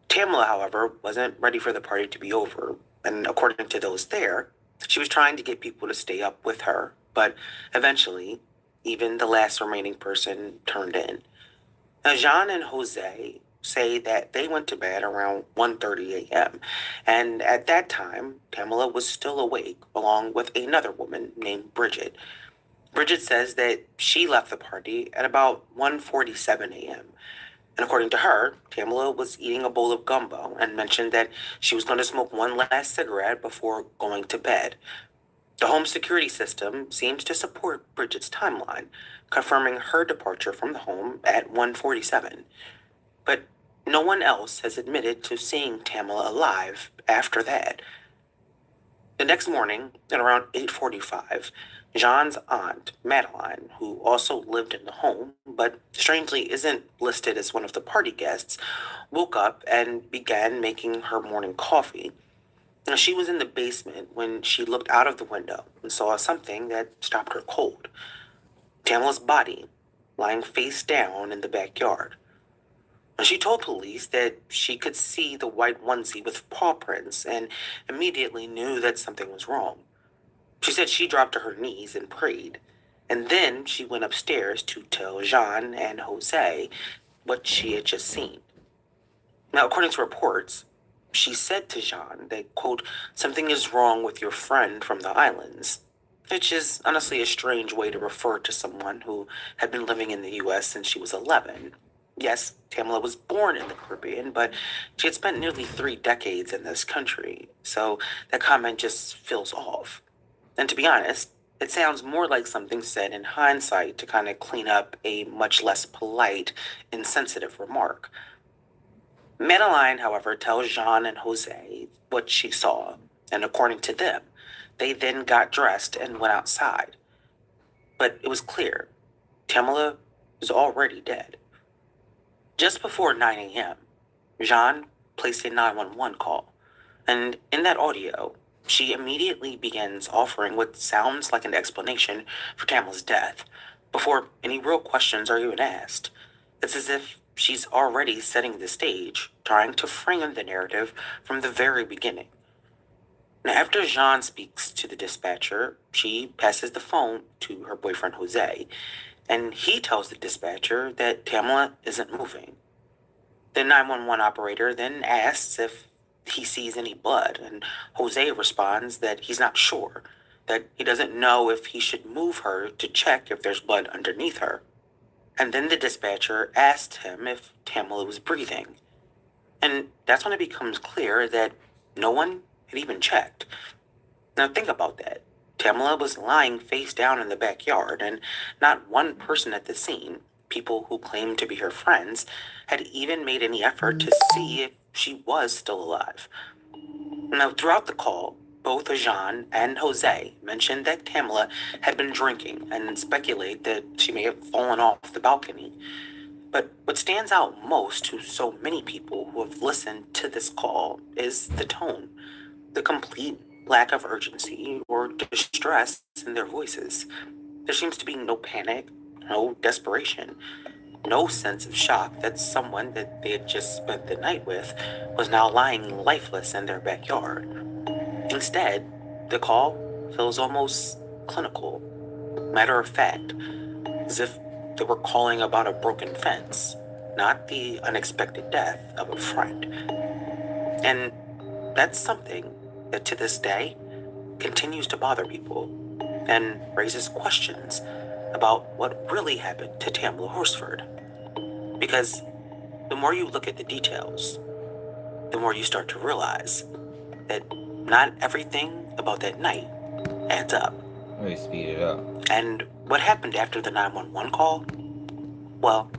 Speaker 18: Tamla, however, wasn't ready for the party to be over, and according to those there, she was trying to get people to stay up with her, but eventually, even the last remaining person turned in. Now, Jean and Jose say that they went to bed around 1:30 a.m., and at that time, Tamla was still awake, along with another woman named Bridget. Bridget says that she left the party at about 1:47 a.m., and according to her, Tamla was eating a bowl of gumbo and mentioned that she was going to smoke one last cigarette before going to bed. The home security system seems to support Bridget's timeline, confirming her departure from the home at 1:47. But no one else has admitted to seeing Tamla alive after that. The next morning, at around 8:45, Jean's aunt, Madeline, who also lived in the home, but strangely isn't listed as one of the party guests, woke up and began making her morning coffee. Now, she was in the basement when she looked out of the window and saw something that stopped her cold. Tamla's body, lying face down in the backyard. She told police that she could see the white onesie with paw prints and immediately knew that something was wrong. She said she dropped to her knees and prayed, and then she went upstairs to tell Jean and Jose what she had just seen. Now, according to reports, she said to Jean that, quote, something is wrong with your friend from the islands, which is honestly a strange way to refer to someone who had been living in the U.S. since she was 11. Yes, Tamla was born in the Caribbean, but she had spent nearly 3 decades in this country, so that comment just feels off. And to be honest, it sounds more like something said in hindsight to kind of clean up a much less polite, insensitive remark. Madeline, however, tells Jean and Jose what she saw, and according to them, they then got dressed and went outside. But it was clear, Tamla was already dead. Just before 9 a.m., Jean placed a 911 call, and in that audio, she immediately begins offering what sounds like an explanation for Tamla's death, before any real questions are even asked. It's as if she's already setting the stage, trying to frame the narrative from the very beginning. Now, after Jean speaks to the dispatcher, she passes the phone to her boyfriend Jose, and he tells the dispatcher that Tamla isn't moving. The 911 operator then asks if he sees any blood, and Jose responds that he's not sure, that he doesn't know if he should move her to check if there's blood underneath her. And then the dispatcher asked him if Tamla was breathing. And that's when it becomes clear that no one had even checked. Now think about that. Tamla was lying face down in the backyard, and not one person at the scene, people who claimed to be her friends, had even made any effort to see if she was still alive. Now, throughout the call, both Jean and Jose mentioned that Tamla had been drinking and speculate that she may have fallen off the balcony. But what stands out most to so many people who have listened to this call is the tone, the complete lack of urgency or distress in their voices. There seems to be no panic, no desperation, no sense of shock that someone that they had just spent the night with was now lying lifeless in their backyard. Instead, the call feels almost clinical, matter of fact, as if they were calling about a broken fence, not the unexpected death of a friend. And that's something that to this day continues to bother people and raises questions about what really happened to Tamla Horsford. Because the more you look at the details, the more you start to realize that not everything about that night adds up.
Speaker 1: Let me speed it up.
Speaker 18: And what happened after the 911 call? Well,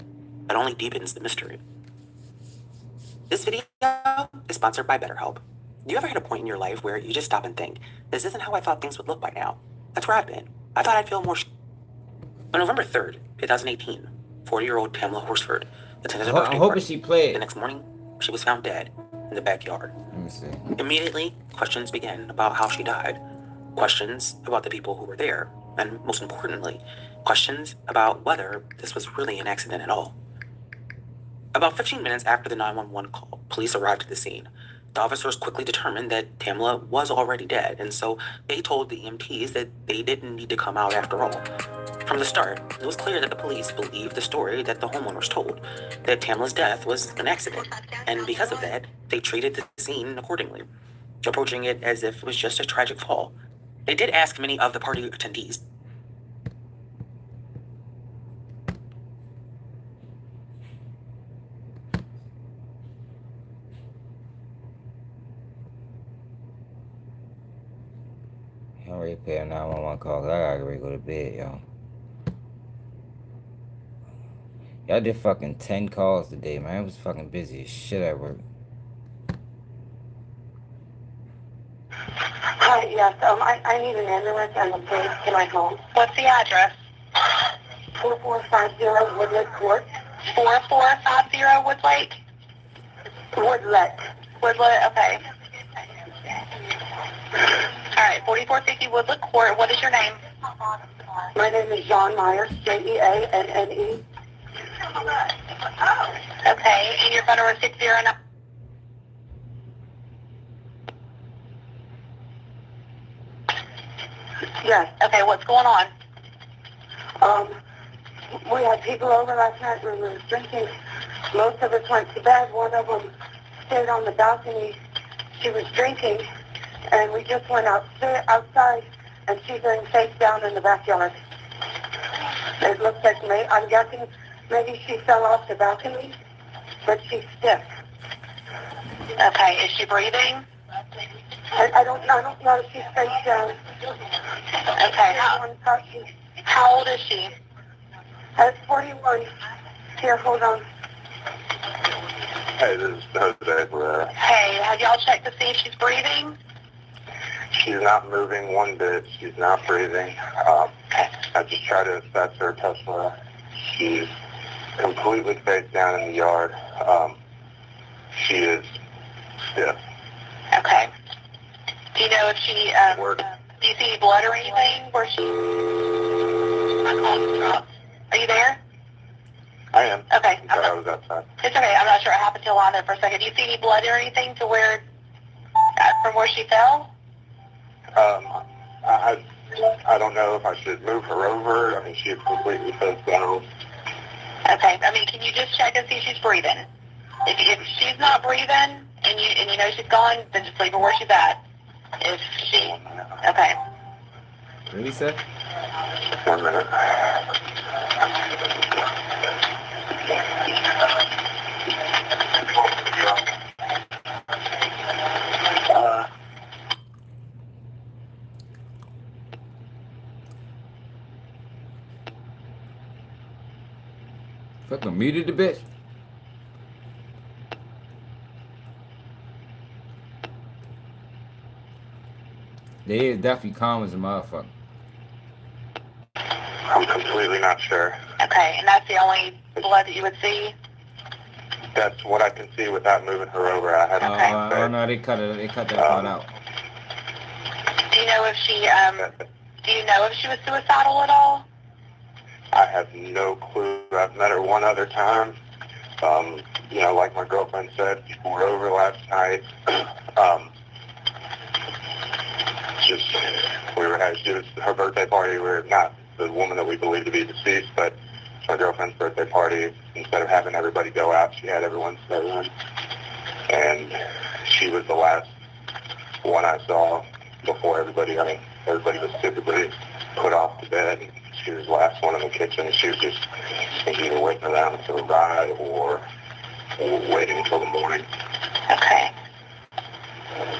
Speaker 18: it only deepens the mystery. This video is sponsored by BetterHelp. Do you ever hit a point in your life where you just stop and think, this isn't how I thought things would look by now? That's where I've been. I thought I'd feel more. On November 3rd, 2018, 40-year-old Tamla Horsford attended a birthday
Speaker 1: I'm hoping
Speaker 18: party.
Speaker 1: she played.
Speaker 18: The next morning, she was found dead in the backyard.
Speaker 1: Let me see.
Speaker 18: Immediately, questions began about how she died. Questions about the people who were there. And most importantly, questions about whether this was really an accident at all. About 15 minutes after the 911 call, police arrived at the scene. The officers quickly determined that Tamla was already dead, and so they told the EMTs that they didn't need to come out after all. From the start, it was clear that the police believed the story that the homeowners told, that Tamla's death was an accident, and because of that, they treated the scene accordingly, approaching it as if it was just a tragic fall. They did ask many of the party attendees.
Speaker 1: I already paid a 911 call because I gotta go to bed, y'all. Y'all did fucking 10 calls today, man. I was fucking busy as shit at work.
Speaker 19: Hi, yes, I need an ambulance and a place to my home. What's the address? 4450 Woodlet Court. 4450 Woodlake? Woodlet. Woodlet, okay. Alright, 4450 Woodlet Court. What is your name? My name is John Myers, Jeanne. Okay, and your phone number is 609. Yes. Okay, what's going on? We had people over last night. We were drinking. Most of us went to bed. One of them stayed on the balcony. She was drinking, and we just went outside, and she's laying face down in the backyard. It looks like I'm guessing maybe she fell off the balcony, but she's stiff. Okay, is she breathing? I don't know if she's face down. Okay. How old is she? 41. Here, hold on.
Speaker 20: Hey, this is Jose.
Speaker 19: Hey, have y'all checked to see if she's breathing?
Speaker 20: She's not moving one bit. She's not breathing. I just try to assess her, touch her. She's completely face down in the yard. She is stiff.
Speaker 19: Okay. Do you know if she, do you see any blood or anything where she... Are you there?
Speaker 20: I am.
Speaker 19: Okay.
Speaker 20: I was outside.
Speaker 19: It's okay. I'm not sure what happened to line there for a second. Do you see any blood or anything to where, from where she fell?
Speaker 20: I don't know if I should move her over. I mean, she is completely face down.
Speaker 19: Okay. I mean, can you just check and see if she's breathing? If she's not breathing and you know she's gone, then just leave her where she's at. If she... Okay.
Speaker 1: What did he say?
Speaker 20: 1 minute.
Speaker 1: Fucking muted the bitch. They is definitely calm as a motherfucker.
Speaker 20: I'm completely not sure.
Speaker 19: Okay, and that's the only blood that you would see?
Speaker 20: That's what I can see without moving her over. I had
Speaker 1: Oh no, they cut that part out.
Speaker 19: Do you know if she was suicidal at all?
Speaker 20: I have no clue. I've met her one other time. You know, like my girlfriend said, people were over last night. It was her birthday party. We were not the woman that we believe to be deceased, but it's my girlfriend's birthday party. Instead of having everybody go out, she had everyone stay in. And she was the last one I saw before everybody was typically put off to bed. she was the last one in the kitchen. She was just either waiting around to ride or waiting until the morning.
Speaker 19: Okay.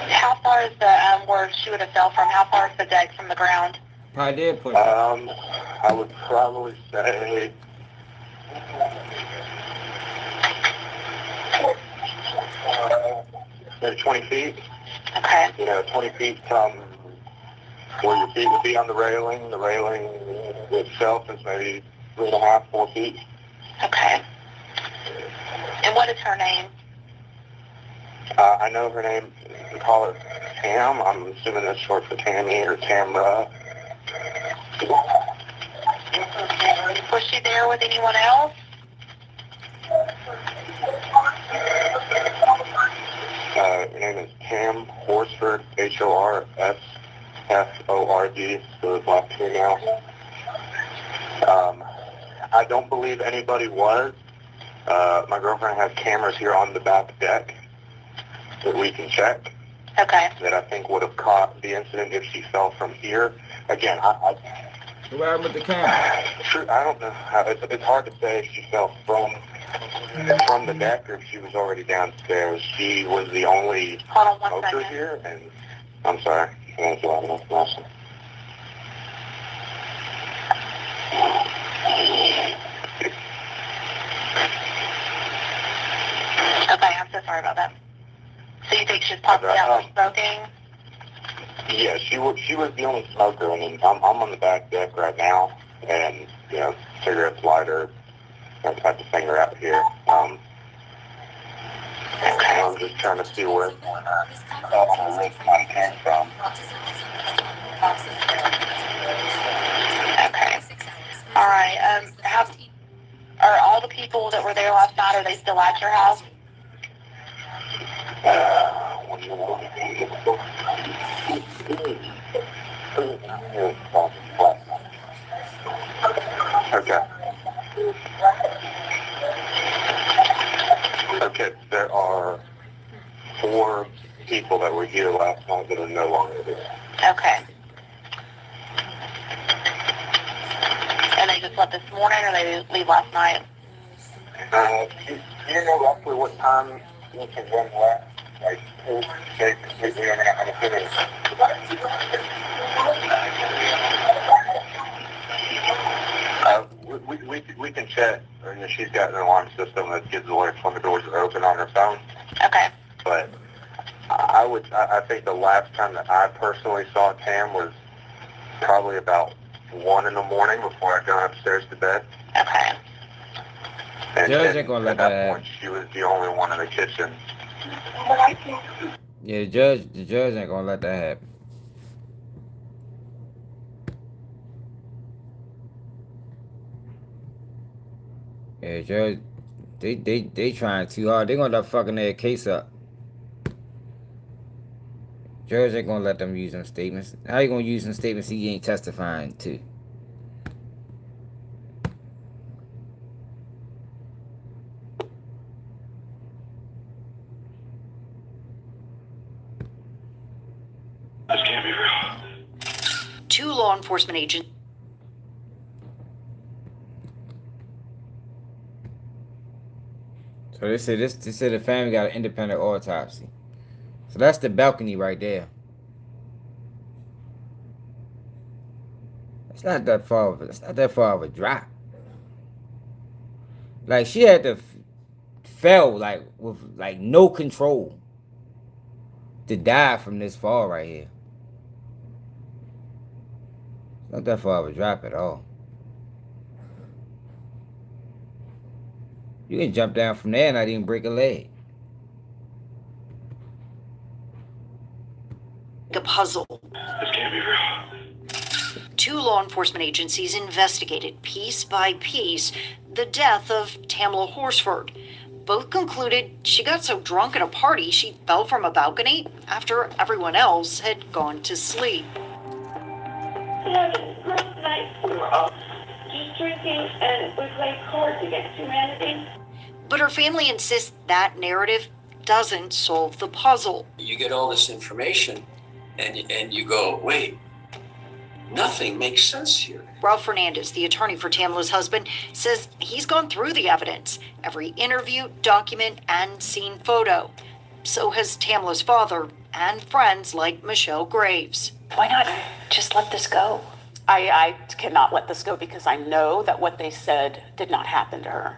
Speaker 19: How far is the, where she would have fell from, how far is the deck from the ground?
Speaker 1: Probably did push
Speaker 20: I would probably say maybe 20 feet.
Speaker 19: Okay.
Speaker 20: 20 feet from where your feet would be on the railing. The railing itself is maybe 3.5, 4 feet.
Speaker 19: Okay. And what is her name?
Speaker 20: I know her name, we call her Tam. I'm assuming that's short for Tammy or Tamra.
Speaker 19: Was she there with anyone else?
Speaker 20: Her name is Tam Horsford, Horsford, so it's last female. I don't believe anybody was. My girlfriend has cameras here on the back deck that we can check.
Speaker 19: Okay.
Speaker 20: That I think would have caught the incident if she fell from here. Again,
Speaker 1: What happened with the camera?
Speaker 20: I don't know. It's hard to say if she fell from the deck or if she was already downstairs. She was the only smoker here, and I'm sorry. That's loud enough. Awesome.
Speaker 19: Okay, I'm so sorry about that. So you think she's possibly out there smoking?
Speaker 20: Yeah, she was the only smoker, and I'm on the back deck right now, and cigarettes, lighter, that type of thing are out here. I'm just trying to see where the kind came from.
Speaker 19: Okay. All right. Are all the people that were there last night, are they still at your house?
Speaker 20: Okay, there are 4 people that were here last night that are no longer here.
Speaker 19: Okay. And they just left this morning, or they leave last night?
Speaker 20: Do you know roughly what time each of them left? Like, I'm assuming. We can check. She's got an alarm system that gives alerts when the doors are open on her phone.
Speaker 19: Okay.
Speaker 20: But I think the last time that I personally saw Tam was probably about 1 in the morning before I'd gone upstairs to bed.
Speaker 19: Okay.
Speaker 20: And at that point, she was the only one in the kitchen.
Speaker 1: Yeah, the judge ain't gonna let that happen. Yeah, judge, they trying too hard. They gonna let fucking their case up. Judge ain't gonna let them use them statements. How you gonna use them statements he ain't testifying to?
Speaker 21: This can't be real.
Speaker 22: 2 law enforcement agents.
Speaker 1: So they said the family got an independent autopsy. So that's the balcony right there. It's not that far of a drop. Like she had to fell like with like no control to die from this fall right here. It's not that far of a drop at all. You can jump down from there and not even break a leg.
Speaker 22: A puzzle.
Speaker 21: This can't be real.
Speaker 22: 2 law enforcement agencies investigated piece by piece the death of Tamla Horsford. Both concluded she got so drunk at a party she fell from a balcony after everyone else had gone to sleep.
Speaker 8: Last night we were all just drinking and we played cards against humanity.
Speaker 22: But her family insists that narrative doesn't solve the puzzle.
Speaker 23: You get all this information and you go, wait,
Speaker 4: Nothing makes sense here.
Speaker 22: Ralph Fernandez, the attorney for Tamla's husband, says he's gone through the evidence, every interview, document, and scene photo. So has Tamla's father and friends like Michelle Graves.
Speaker 7: Why not just let this go? I cannot let this go because I know that what they said did not happen to her.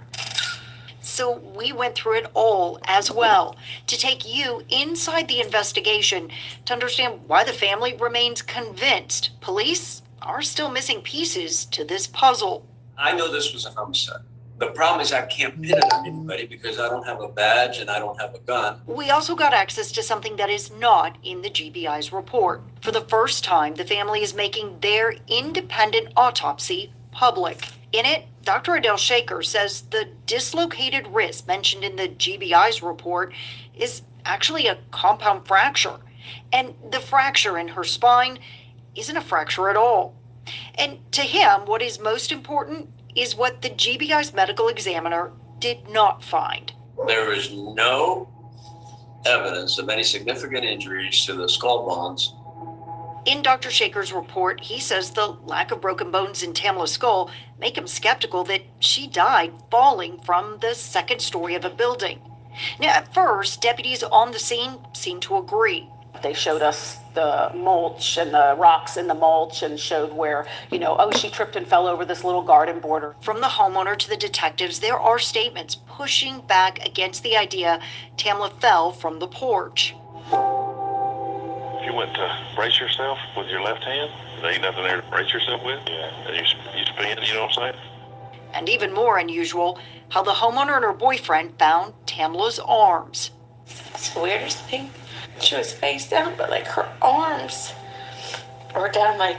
Speaker 22: So we went through it all as well to take you inside the investigation to understand why the family remains convinced police are still missing pieces to this puzzle.
Speaker 4: I know this was a homicide. The problem is I can't pin it on anybody because I don't have a badge and I don't have a gun.
Speaker 22: We also got access to something that is not in the GBI's report. For the first time, the family is making their independent autopsy public. In it, Dr. Adele Shaker says the dislocated wrist mentioned in the GBI's report is actually a compound fracture. And the fracture in her spine isn't a fracture at all. And to him, what is most important is what the GBI's medical examiner did not find.
Speaker 4: There is no evidence of any significant injuries to the skull bones.
Speaker 22: In Dr. Shaker's report, he says the lack of broken bones in Tamla's skull make him skeptical that she died falling from the second story of a building. Now, at first, deputies on the scene seemed to agree.
Speaker 7: They showed us the mulch and the rocks in the mulch and showed where, she tripped and fell over this little garden border.
Speaker 22: From the homeowner to the detectives, there are statements pushing back against the idea Tamla fell from the porch.
Speaker 21: If you went to brace yourself with your left hand, there ain't nothing there to brace yourself with. Yeah. And you spin, you know what I'm saying?
Speaker 22: And even more unusual, how the homeowner and her boyfriend found Tamla's arms.
Speaker 7: It's the weirdest thing. She was face down, but her arms were down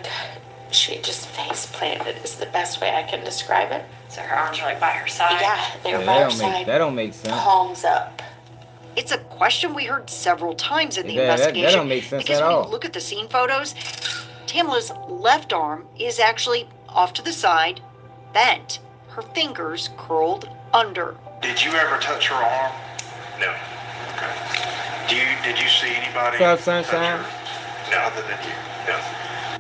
Speaker 7: she just face planted is the best way I can describe it. So her arms were by her side? Yeah, they were by her side.
Speaker 1: That don't make sense.
Speaker 7: Palms up.
Speaker 22: It's a question we heard several times in the investigation.
Speaker 1: That don't make sense
Speaker 22: because
Speaker 1: at all.
Speaker 22: When you look at the scene photos, Tamla's left arm is actually off to the side, bent, her fingers curled under.
Speaker 13: Did you ever touch her arm?
Speaker 4: No.
Speaker 13: Okay. Did you see anybody
Speaker 1: What's up, Sunshine?
Speaker 13: No, other than you? No.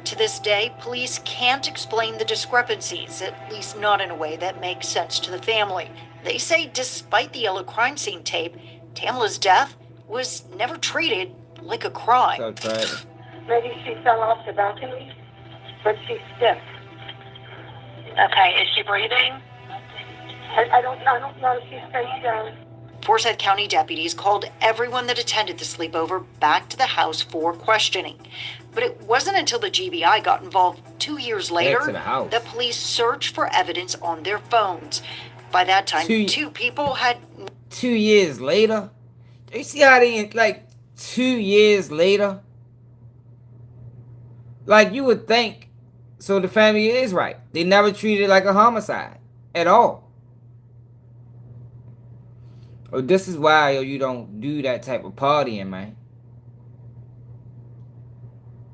Speaker 22: To this day, police can't explain the discrepancies, at least not in a way that makes sense to the family. They say despite the yellow crime scene tape, Tamla's death was never treated like a crime.
Speaker 1: That's right.
Speaker 19: Maybe she fell off the balcony, but she's stiff.
Speaker 7: Okay, is she breathing?
Speaker 19: I don't know if she's face down.
Speaker 22: Forsyth County deputies called everyone that attended the sleepover back to the house for questioning. But it wasn't until the GBI got involved 2 years later that police searched for evidence on their phones. By that time, two people had...
Speaker 1: 2 years later? You see how they, 2 years later? You would think, so the family is right. They never treated it like a homicide at all. Or this is why you don't do that type of partying, man.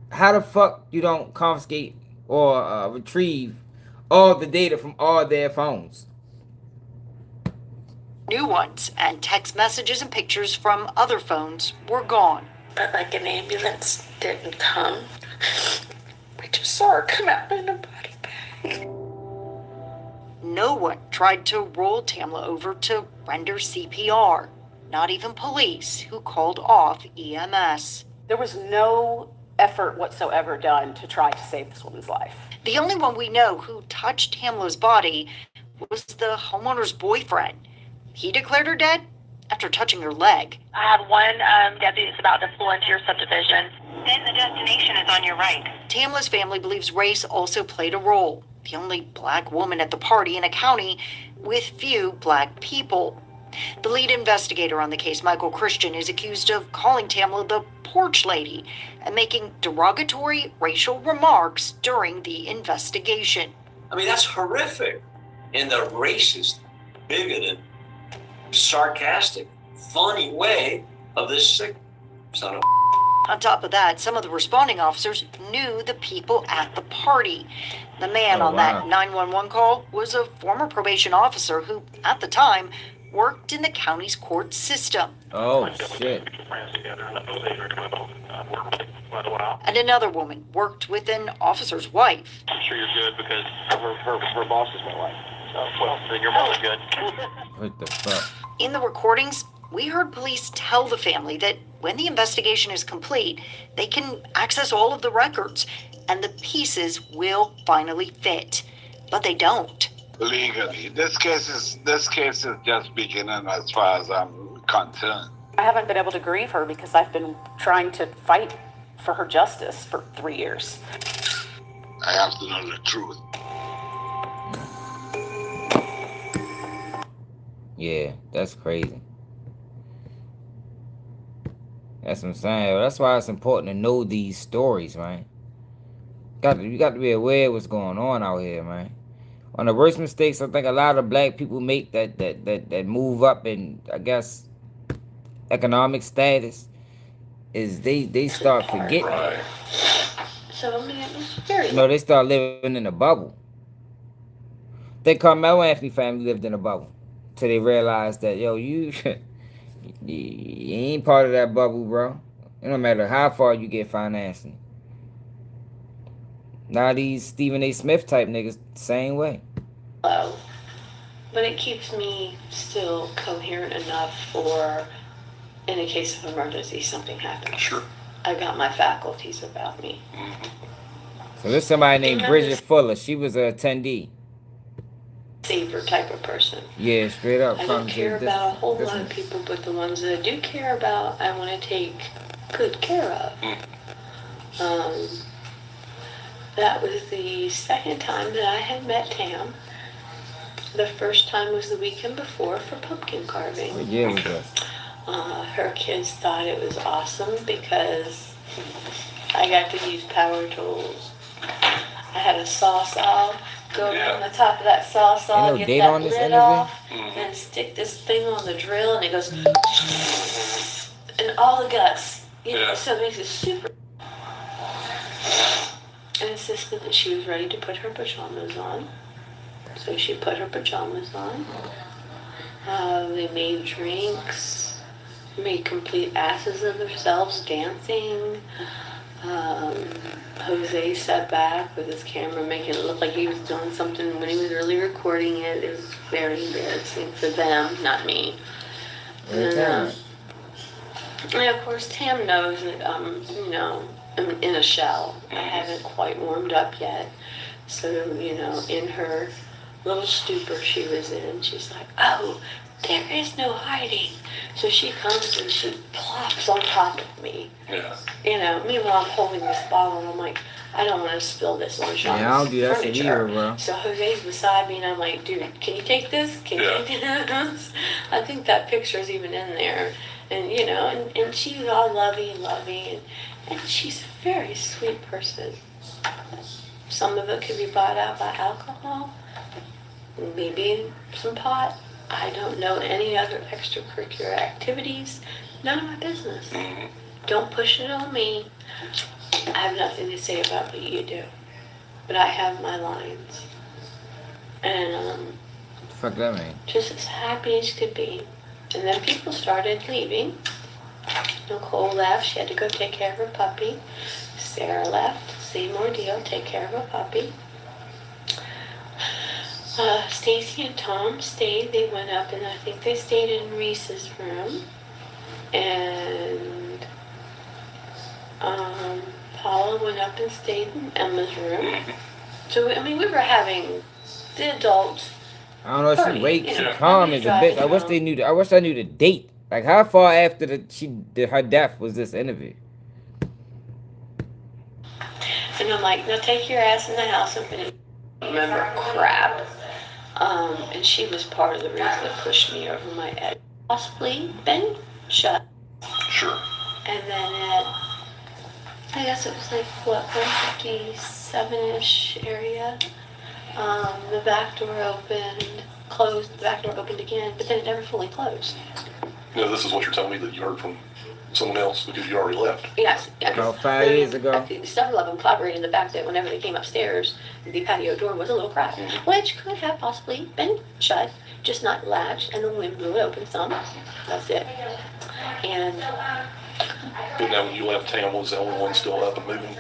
Speaker 1: How the fuck you don't confiscate or retrieve all the data from all their phones?
Speaker 22: New ones and text messages and pictures from other phones were gone.
Speaker 7: But an ambulance didn't come. We just saw her come out in a body bag.
Speaker 22: No one tried to roll Tamla over to render CPR. Not even police, who called off EMS.
Speaker 7: There was no effort whatsoever done to try to save this woman's life.
Speaker 22: The only one we know who touched Tamla's body was the homeowner's boyfriend. He declared her dead after touching her leg.
Speaker 23: I have one deputy that's about to pull into your subdivision. Then the destination is on your right.
Speaker 22: Tamla's family believes race also played a role. The only black woman at the party in a county with few black people. The lead investigator on the case, Michael Christian, is accused of calling Tamla the porch lady and making derogatory racial remarks during the investigation.
Speaker 4: I mean, that's horrific. In the racist, bigoted, sarcastic, funny way of this sick son of...
Speaker 22: On top of that, some of the responding officers knew the people at the party. The man on that 911 call was a former probation officer who, at the time, worked in the county's court system.
Speaker 1: Oh, shit.
Speaker 22: And another woman worked with an officer's wife.
Speaker 21: I'm sure you're good because her boss is my wife. So, well, then you're more than good.
Speaker 1: What the fuck?
Speaker 22: In the recordings, we heard police tell the family that when the investigation is complete, they can access all of the records and the pieces will finally fit. But they don't.
Speaker 2: Legally, this case is just beginning as far as I'm concerned.
Speaker 5: I haven't been able to grieve her because I've been trying to fight for her justice for 3 years.
Speaker 2: I have to know the truth.
Speaker 1: Yeah, that's crazy. That's what I'm saying. That's why it's important to know these stories, man. You got to be aware of what's going on out here, man. One of the worst mistakes I think a lot of black people make that move up in, I guess, economic status is they start forgetting.
Speaker 7: Right. So, I mean, it was very...
Speaker 1: They start living in a bubble. They Carmelo Anthony family lived in a bubble. Till they realized that, yo, you ain't part of that bubble, bro. It don't matter how far you get financing. Now these Stephen A. Smith type niggas, same way.
Speaker 7: Low. But it keeps me still coherent enough for, in a case of emergency, something happens.
Speaker 21: Sure.
Speaker 7: I got my faculties about me.
Speaker 1: So there's somebody named Bridget Fuller. She was a attendee.
Speaker 7: Saver type of person.
Speaker 1: Yeah, straight up.
Speaker 7: I don't care about a whole lot of people, but the ones that I do care about, I want to take good care of. That was the second time that I had met Tam. The first time was the weekend before for pumpkin carving.
Speaker 1: What year was that?
Speaker 7: Her kids thought it was awesome because I got to use power tools. I had a saw go on the top of that saw, get that lid off, and stick this thing on the drill, and it goes, and all the guts, so it makes it super. And insisted that she was ready to put her pajamas on. So she put her pajamas on. They made drinks, made complete asses of themselves dancing. Jose sat back with his camera making it look like he was doing something when he was really recording it. It was very embarrassing for them, not me. And of course, Tam knows that I'm in a shell. I haven't quite warmed up yet. So, in her little stupor she was in, she's like, oh, there is no hiding. So she comes and she plops on top of me.
Speaker 21: Yeah.
Speaker 7: Meanwhile I'm holding this bottle and I'm like, I don't want to spill this on Sean's
Speaker 1: I don't do that shit
Speaker 7: furniture.
Speaker 1: either, bro.
Speaker 7: So Jose's beside me and I'm like, dude, can you take this? Can you take this? I think that picture's even in there. And, and she's all lovey, and she's a very sweet person. Some of it could be bought out by alcohol, maybe some pot. I don't know any other extracurricular activities. None of my business. Don't push it on me. I have nothing to say about what you do. But I have my lines. And,
Speaker 1: fuck that mean?
Speaker 7: Just as happy as could be. And then people started leaving. Nicole left. She had to go take care of her puppy. Sarah left. Same ordeal. Take care of her puppy. Stacy and Tom stayed. They went up and I think they stayed in Reese's room. And Paula went up and stayed in Emma's room. So, we were having the adults.
Speaker 1: I don't know if she wakes, she calm as a bitch. I wish I knew the date. Like, how far after her death was this interview?
Speaker 7: And I'm like, now take your ass in the house and finish. Remember crap. And she was part of the reason that pushed me over my edge. Possibly been shut.
Speaker 21: Sure.
Speaker 7: And then I guess it was like, 157-ish area. The back door opened, closed, the back door opened again, but then it never fully closed.
Speaker 21: This is what you're telling me that you heard from someone else because you already left.
Speaker 3: Yes.
Speaker 1: About 5 years ago.
Speaker 3: Several of them collaborated in the fact that whenever they came upstairs, the patio door was a little cracked, which could have possibly been shut, just not latched, and the wind blew it open some. That's it. And
Speaker 21: But now when you left, Tam was the only one still up and moving.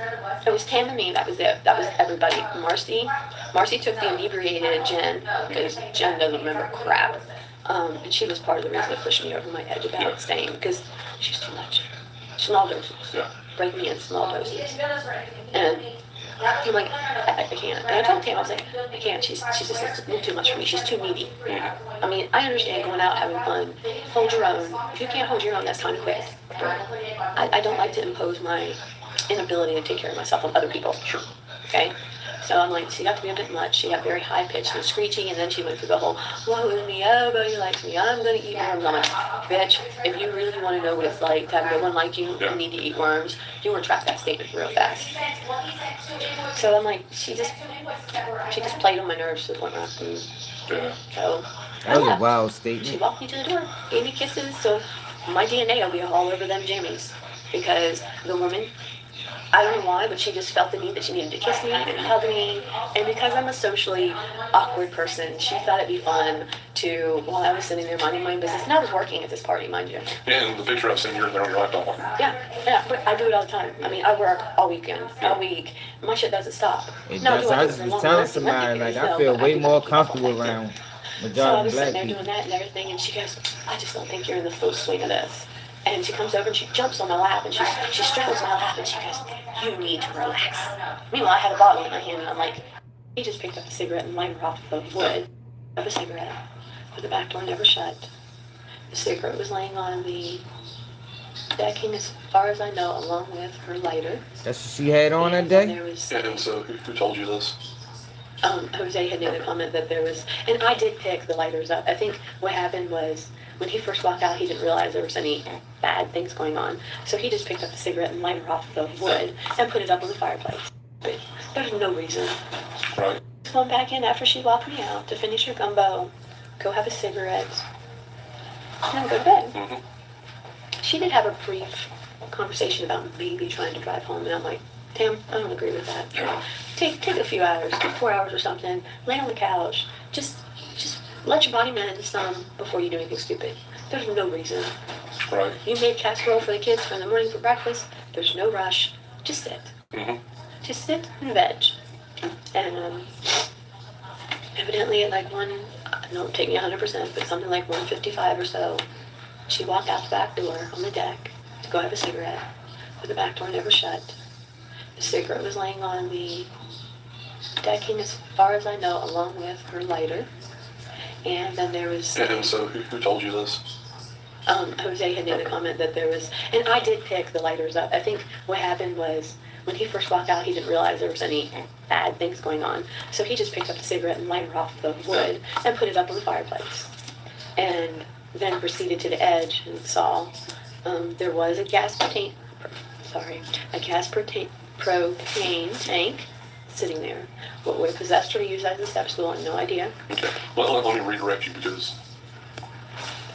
Speaker 3: it was Tam and me. That was it. That was everybody. Marcy took the inebriated Jen because Jen doesn't remember crap. And she was part of the reason that pushed me over my edge about staying because she's too much. Small doses.
Speaker 21: Yeah.
Speaker 3: Break me in small doses. And I'm like, I can't. And I told Tam, I was like, I can't. She's just a little too much for me. She's too needy. I mean, I understand going out having fun. Hold your own. If you can't hold your own, that's time to quit. I don't like to impose my inability to take care of myself on other people.
Speaker 21: Sure.
Speaker 3: Okay? So I'm like, she got to be a bit much. She got very high-pitched and screechy, and then she went through the whole, woe is me, everybody likes me, I'm going to eat worms. I'm like, bitch, if you really want to know what it's like to have no one like you, you need to eat worms. You retract that statement real fast. So I'm like, she just played on my nerves to the point where so
Speaker 1: that was a wild statement.
Speaker 3: She walked me to the door, gave me kisses, so my DNA will be all over them jammies. Because the woman, I don't know why, but she just felt the need that she needed to kiss me and hug me. And because I'm a socially awkward person, she thought it'd be fun to, while I was sitting there minding my own business, and I was working at this party, mind you.
Speaker 21: And the picture I've seen, you're there on your laptop.
Speaker 3: Yeah, but I do it all the time. I mean, I work all weekend, all week. My shit doesn't stop.
Speaker 1: It
Speaker 3: Now,
Speaker 1: does.
Speaker 3: do
Speaker 1: I
Speaker 3: do
Speaker 1: just
Speaker 3: it
Speaker 1: was
Speaker 3: long
Speaker 1: telling
Speaker 3: enough?
Speaker 1: somebody, like, I
Speaker 3: No,
Speaker 1: feel
Speaker 3: but
Speaker 1: way
Speaker 3: do
Speaker 1: more
Speaker 3: it.
Speaker 1: comfortable around
Speaker 3: So I
Speaker 1: majority
Speaker 3: was
Speaker 1: black
Speaker 3: sitting there
Speaker 1: people.
Speaker 3: doing that and everything, and she goes, I just don't think you're in the full swing of this. And she comes over and she jumps on my lap and she straddles my lap and she goes, you need to relax. Meanwhile, I had a bottle in my hand and I'm like, he just picked up a cigarette and lighter off the wood of a cigarette. But the back door never shut. The cigarette was laying on the decking as far as I know, along with her lighter.
Speaker 1: That's what she had on that day?
Speaker 21: And so who told you this?
Speaker 3: Jose had made a comment that there was, and I did pick the lighters up. I think what happened was when he first walked out, he didn't realize there was any bad things going on. So he just picked up the cigarette and lighter off the wood and put it up on the fireplace. But there's no reason.
Speaker 21: Right.
Speaker 3: Just went back in after she walked me out to finish her gumbo, go have a cigarette, and then go to bed. She did have a brief conversation about maybe trying to drive home, and I'm like, Tam, I don't agree with that. Take a few hours, 4 hours or something, lay on the couch, just let your body mend some before you do anything stupid. There's no reason.
Speaker 21: Right.
Speaker 3: You made casserole for the kids for in the morning for breakfast. There's no rush. Just sit. Just sit and veg. And evidently at like don't take me 100%, but something like 1:55 or so, she walked out the back door on the deck to go have a cigarette, but the back door never shut. The cigarette was laying on the decking as far as I know, along with her lighter. And then there was...
Speaker 21: And so who told you this?
Speaker 3: Jose had made a comment that there was... And I did pick the lighters up. I think what happened was when he first walked out, he didn't realize there was any bad things going on. So he just picked up the cigarette and lighter off the wood and put it up on the fireplace. And then proceeded to the edge and saw there was a gas propane tank sitting there. What would have possessed her to use as a step stool, I have no idea.
Speaker 21: Okay. Well, let me redirect you because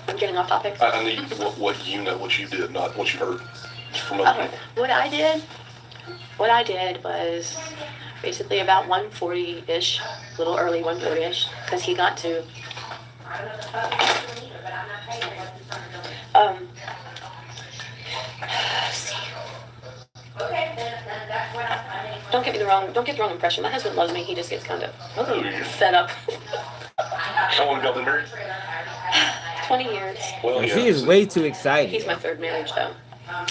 Speaker 3: I'm getting off topic.
Speaker 21: I need what you know, what you did, not what you heard from other people.
Speaker 3: What I did was basically about 1:40-ish, a little early 1:40-ish, because he got to Don't get the wrong impression. My husband loves me. He just gets kind of fed up.
Speaker 21: How long have y'all been married?
Speaker 3: 20 years.
Speaker 1: Well, she is way too excited.
Speaker 3: He's my third marriage, though.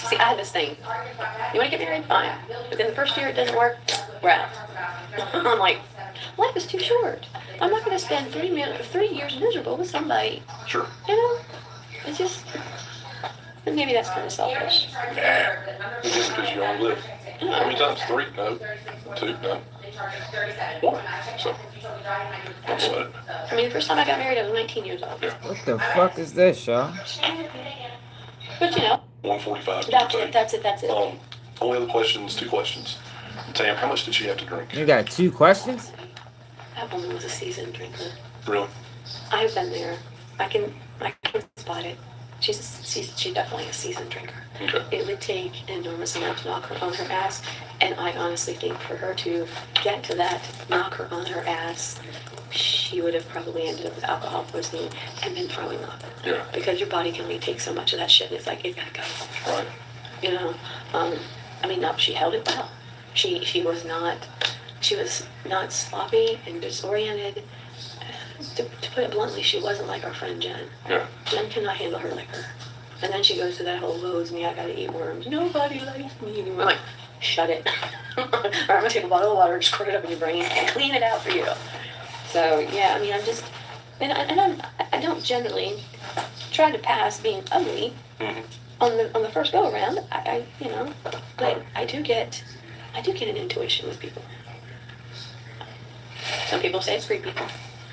Speaker 3: See, I had this thing. You want to get married? Fine. But then the first year it doesn't work, we're out. I'm like, life is too short. I'm not going to spend 3 years miserable with somebody.
Speaker 21: Sure.
Speaker 3: You know? It's just... And maybe that's kind of selfish.
Speaker 21: Just because you only live. How many times? 3? No. 2? No. 1. So, don't sweat it.
Speaker 3: I mean, the first time I got married, I was 19 years old.
Speaker 21: Yeah.
Speaker 1: What the fuck is this, y'all?
Speaker 3: But you know.
Speaker 21: 1:45.
Speaker 3: That's it.
Speaker 21: Only other questions, 2 questions. Tam, how much did she have to drink?
Speaker 1: You got 2 questions?
Speaker 3: That woman was a seasoned drinker.
Speaker 21: Really?
Speaker 3: I've been there. I can spot it. she's definitely a seasoned drinker.
Speaker 21: Okay.
Speaker 3: It would take an enormous amount to knock her on her ass, and I honestly think for her to get to that, knock her on her ass, she would have probably ended up with alcohol poisoning and been throwing up.
Speaker 21: Yeah.
Speaker 3: Because your body can only take so much of that shit, and it's like, it gotta go.
Speaker 21: Right.
Speaker 3: You know, I mean, no, she held it well. She was not sloppy and disoriented. To put it bluntly, she wasn't like our friend Jen.
Speaker 21: Yeah.
Speaker 3: Jen cannot handle her liquor. And then she goes to that whole woe is me, I gotta eat worms. Nobody likes me. And we're like, shut it. Or I'm gonna take a bottle of water, squirt it up in your brain, and clean it out for you. So yeah, I mean, I'm just, I don't generally try to pass being ugly on the first go around. I you know, but I do get an intuition with people. Some people say it's creepy.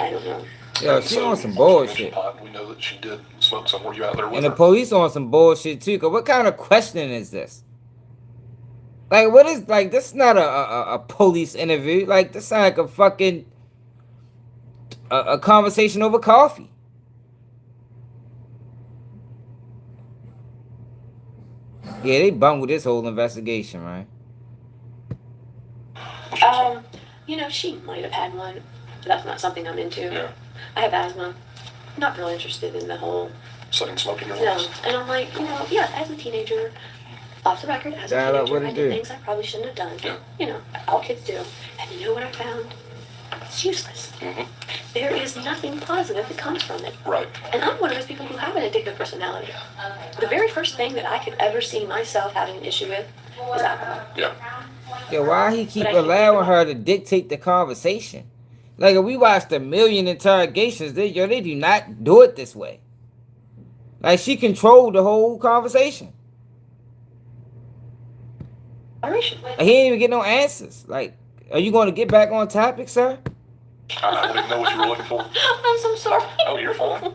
Speaker 3: I don't know.
Speaker 1: Yo, she on some bullshit.
Speaker 21: We know that she did smoke some. Were you out there with
Speaker 1: And
Speaker 21: her?
Speaker 1: the police on some bullshit too. Cause what kind of questioning is this? Like, what is, like, this is not a police interview. Like, this sounds like a fucking a conversation over coffee. Yeah, they bungled this whole investigation, right?
Speaker 3: You know, she might have had one. That's not something I'm into.
Speaker 21: Yeah.
Speaker 3: I have asthma. Not real interested in the whole.
Speaker 21: Sudden smoke in your
Speaker 3: No,
Speaker 21: lungs?
Speaker 3: and I'm like, you know, yeah, as a teenager, off the record, as a
Speaker 1: Dial up,
Speaker 3: teenager,
Speaker 1: what
Speaker 3: I
Speaker 1: it
Speaker 3: did
Speaker 1: do?
Speaker 3: things I probably shouldn't have done.
Speaker 21: Yeah.
Speaker 3: You know, all kids do. And you know what I found? It's useless. There is nothing positive that comes from it.
Speaker 21: Right.
Speaker 3: And I'm one of those people who have an addictive personality. The very first thing that I could ever see myself having an issue with was alcohol.
Speaker 21: Yeah.
Speaker 1: Yeah, why he keep
Speaker 3: But I can't
Speaker 1: allowing her to dictate the conversation? Like, if we watched a million interrogations, they do not do it this way. Like, she controlled the whole conversation. He didn't even get no answers. Like, are you going to get back on topic, sir?
Speaker 21: I don't even know what you were looking for.
Speaker 3: I'm so sorry.
Speaker 21: Oh, you're fine.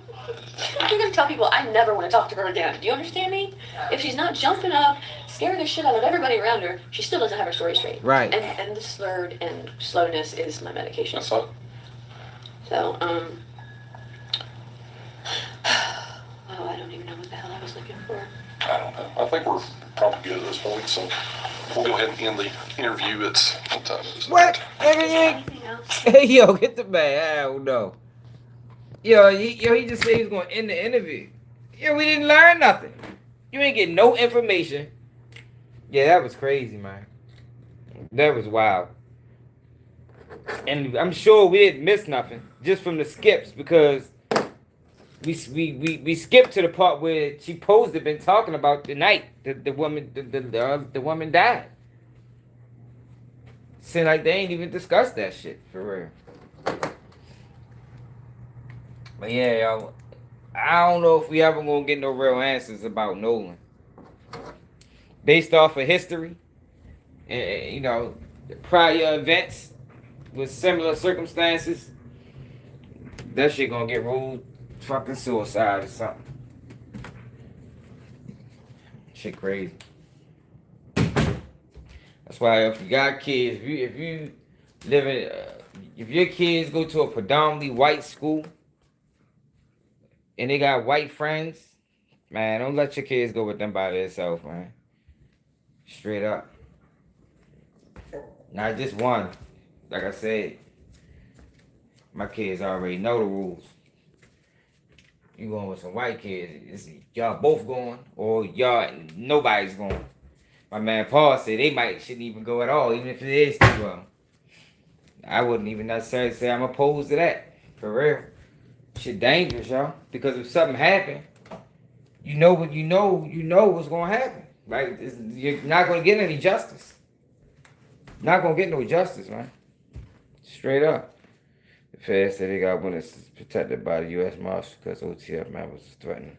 Speaker 3: You're gonna tell people I never want to talk to her again. Do you understand me? If she's not jumping up, scaring the shit out of everybody around her, she still doesn't have her story straight.
Speaker 1: Right.
Speaker 3: And the slurred and slowness is my medication.
Speaker 21: That's all.
Speaker 3: So, oh, I don't even know what the hell I was looking for.
Speaker 21: I don't know. I think we're probably good at this point, so we'll go ahead and end the interview. It's what time is it?
Speaker 1: What? Hey, yo, get the man. I don't know. Yo, he just said he was going to end the interview. Yo, we didn't learn nothing. You ain't get no information. Yeah, that was crazy, man. That was wild. And I'm sure we didn't miss nothing just from the skips, because we skipped to the part where she supposed to have been talking about the night the woman died. Seemed like they ain't even discussed that shit for real. But yeah, y'all, I don't know if we ever gonna get no real answers about Nolen. Based off of history, and you know, prior events with similar circumstances, that shit gonna get ruled fucking suicide or something. Shit crazy. That's why if you got kids, if you live in, if your kids go to a predominantly white school and they got white friends, man, don't let your kids go with them by themselves, man. Straight up. Not just one. Like I said, my kids already know the rules. You going with some white kids, it's y'all both going, or y'all nobody's going. My man Paul said they shouldn't even go at all, even if it is too well. I wouldn't even necessarily say I'm opposed to that. For real. Shit dangerous, y'all. Because if something happened, you know what's gonna happen. Like, you're not gonna get any justice. Not gonna get no justice, man. Straight up. The Fed said they got witnesses protected by the U.S. Marshals because OTF members was threatening.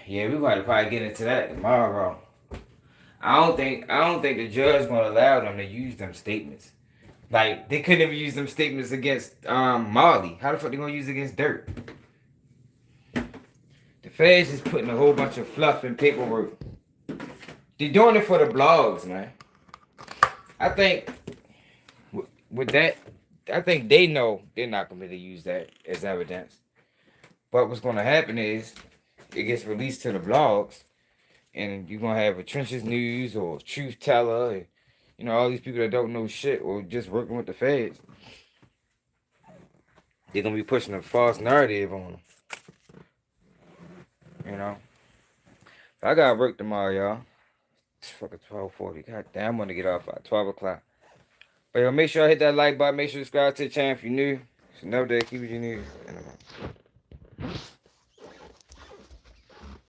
Speaker 1: Yeah, we might probably get into that tomorrow. I don't think the judge gonna allow them to use them statements. Like, they couldn't even use them statements against Marley. How the fuck they gonna use it against Dirt? The Feds just putting a whole bunch of fluff and paperwork. They're doing it for the blogs, man. I think with that, I think they know they're not going to use that as evidence. But what's gonna happen is it gets released to the blogs, and you're gonna have a Trenches News or Truth Teller, and, you know, all these people that don't know shit or just working with the feds. They're gonna be pushing a false narrative on them. You know. I gotta work tomorrow, y'all. It's fucking 12:40. God damn, I'm gonna get off at 12 o'clock. But yo, make sure I hit that like button. Make sure you subscribe to the channel if you're new. It's another day. Keep it you need.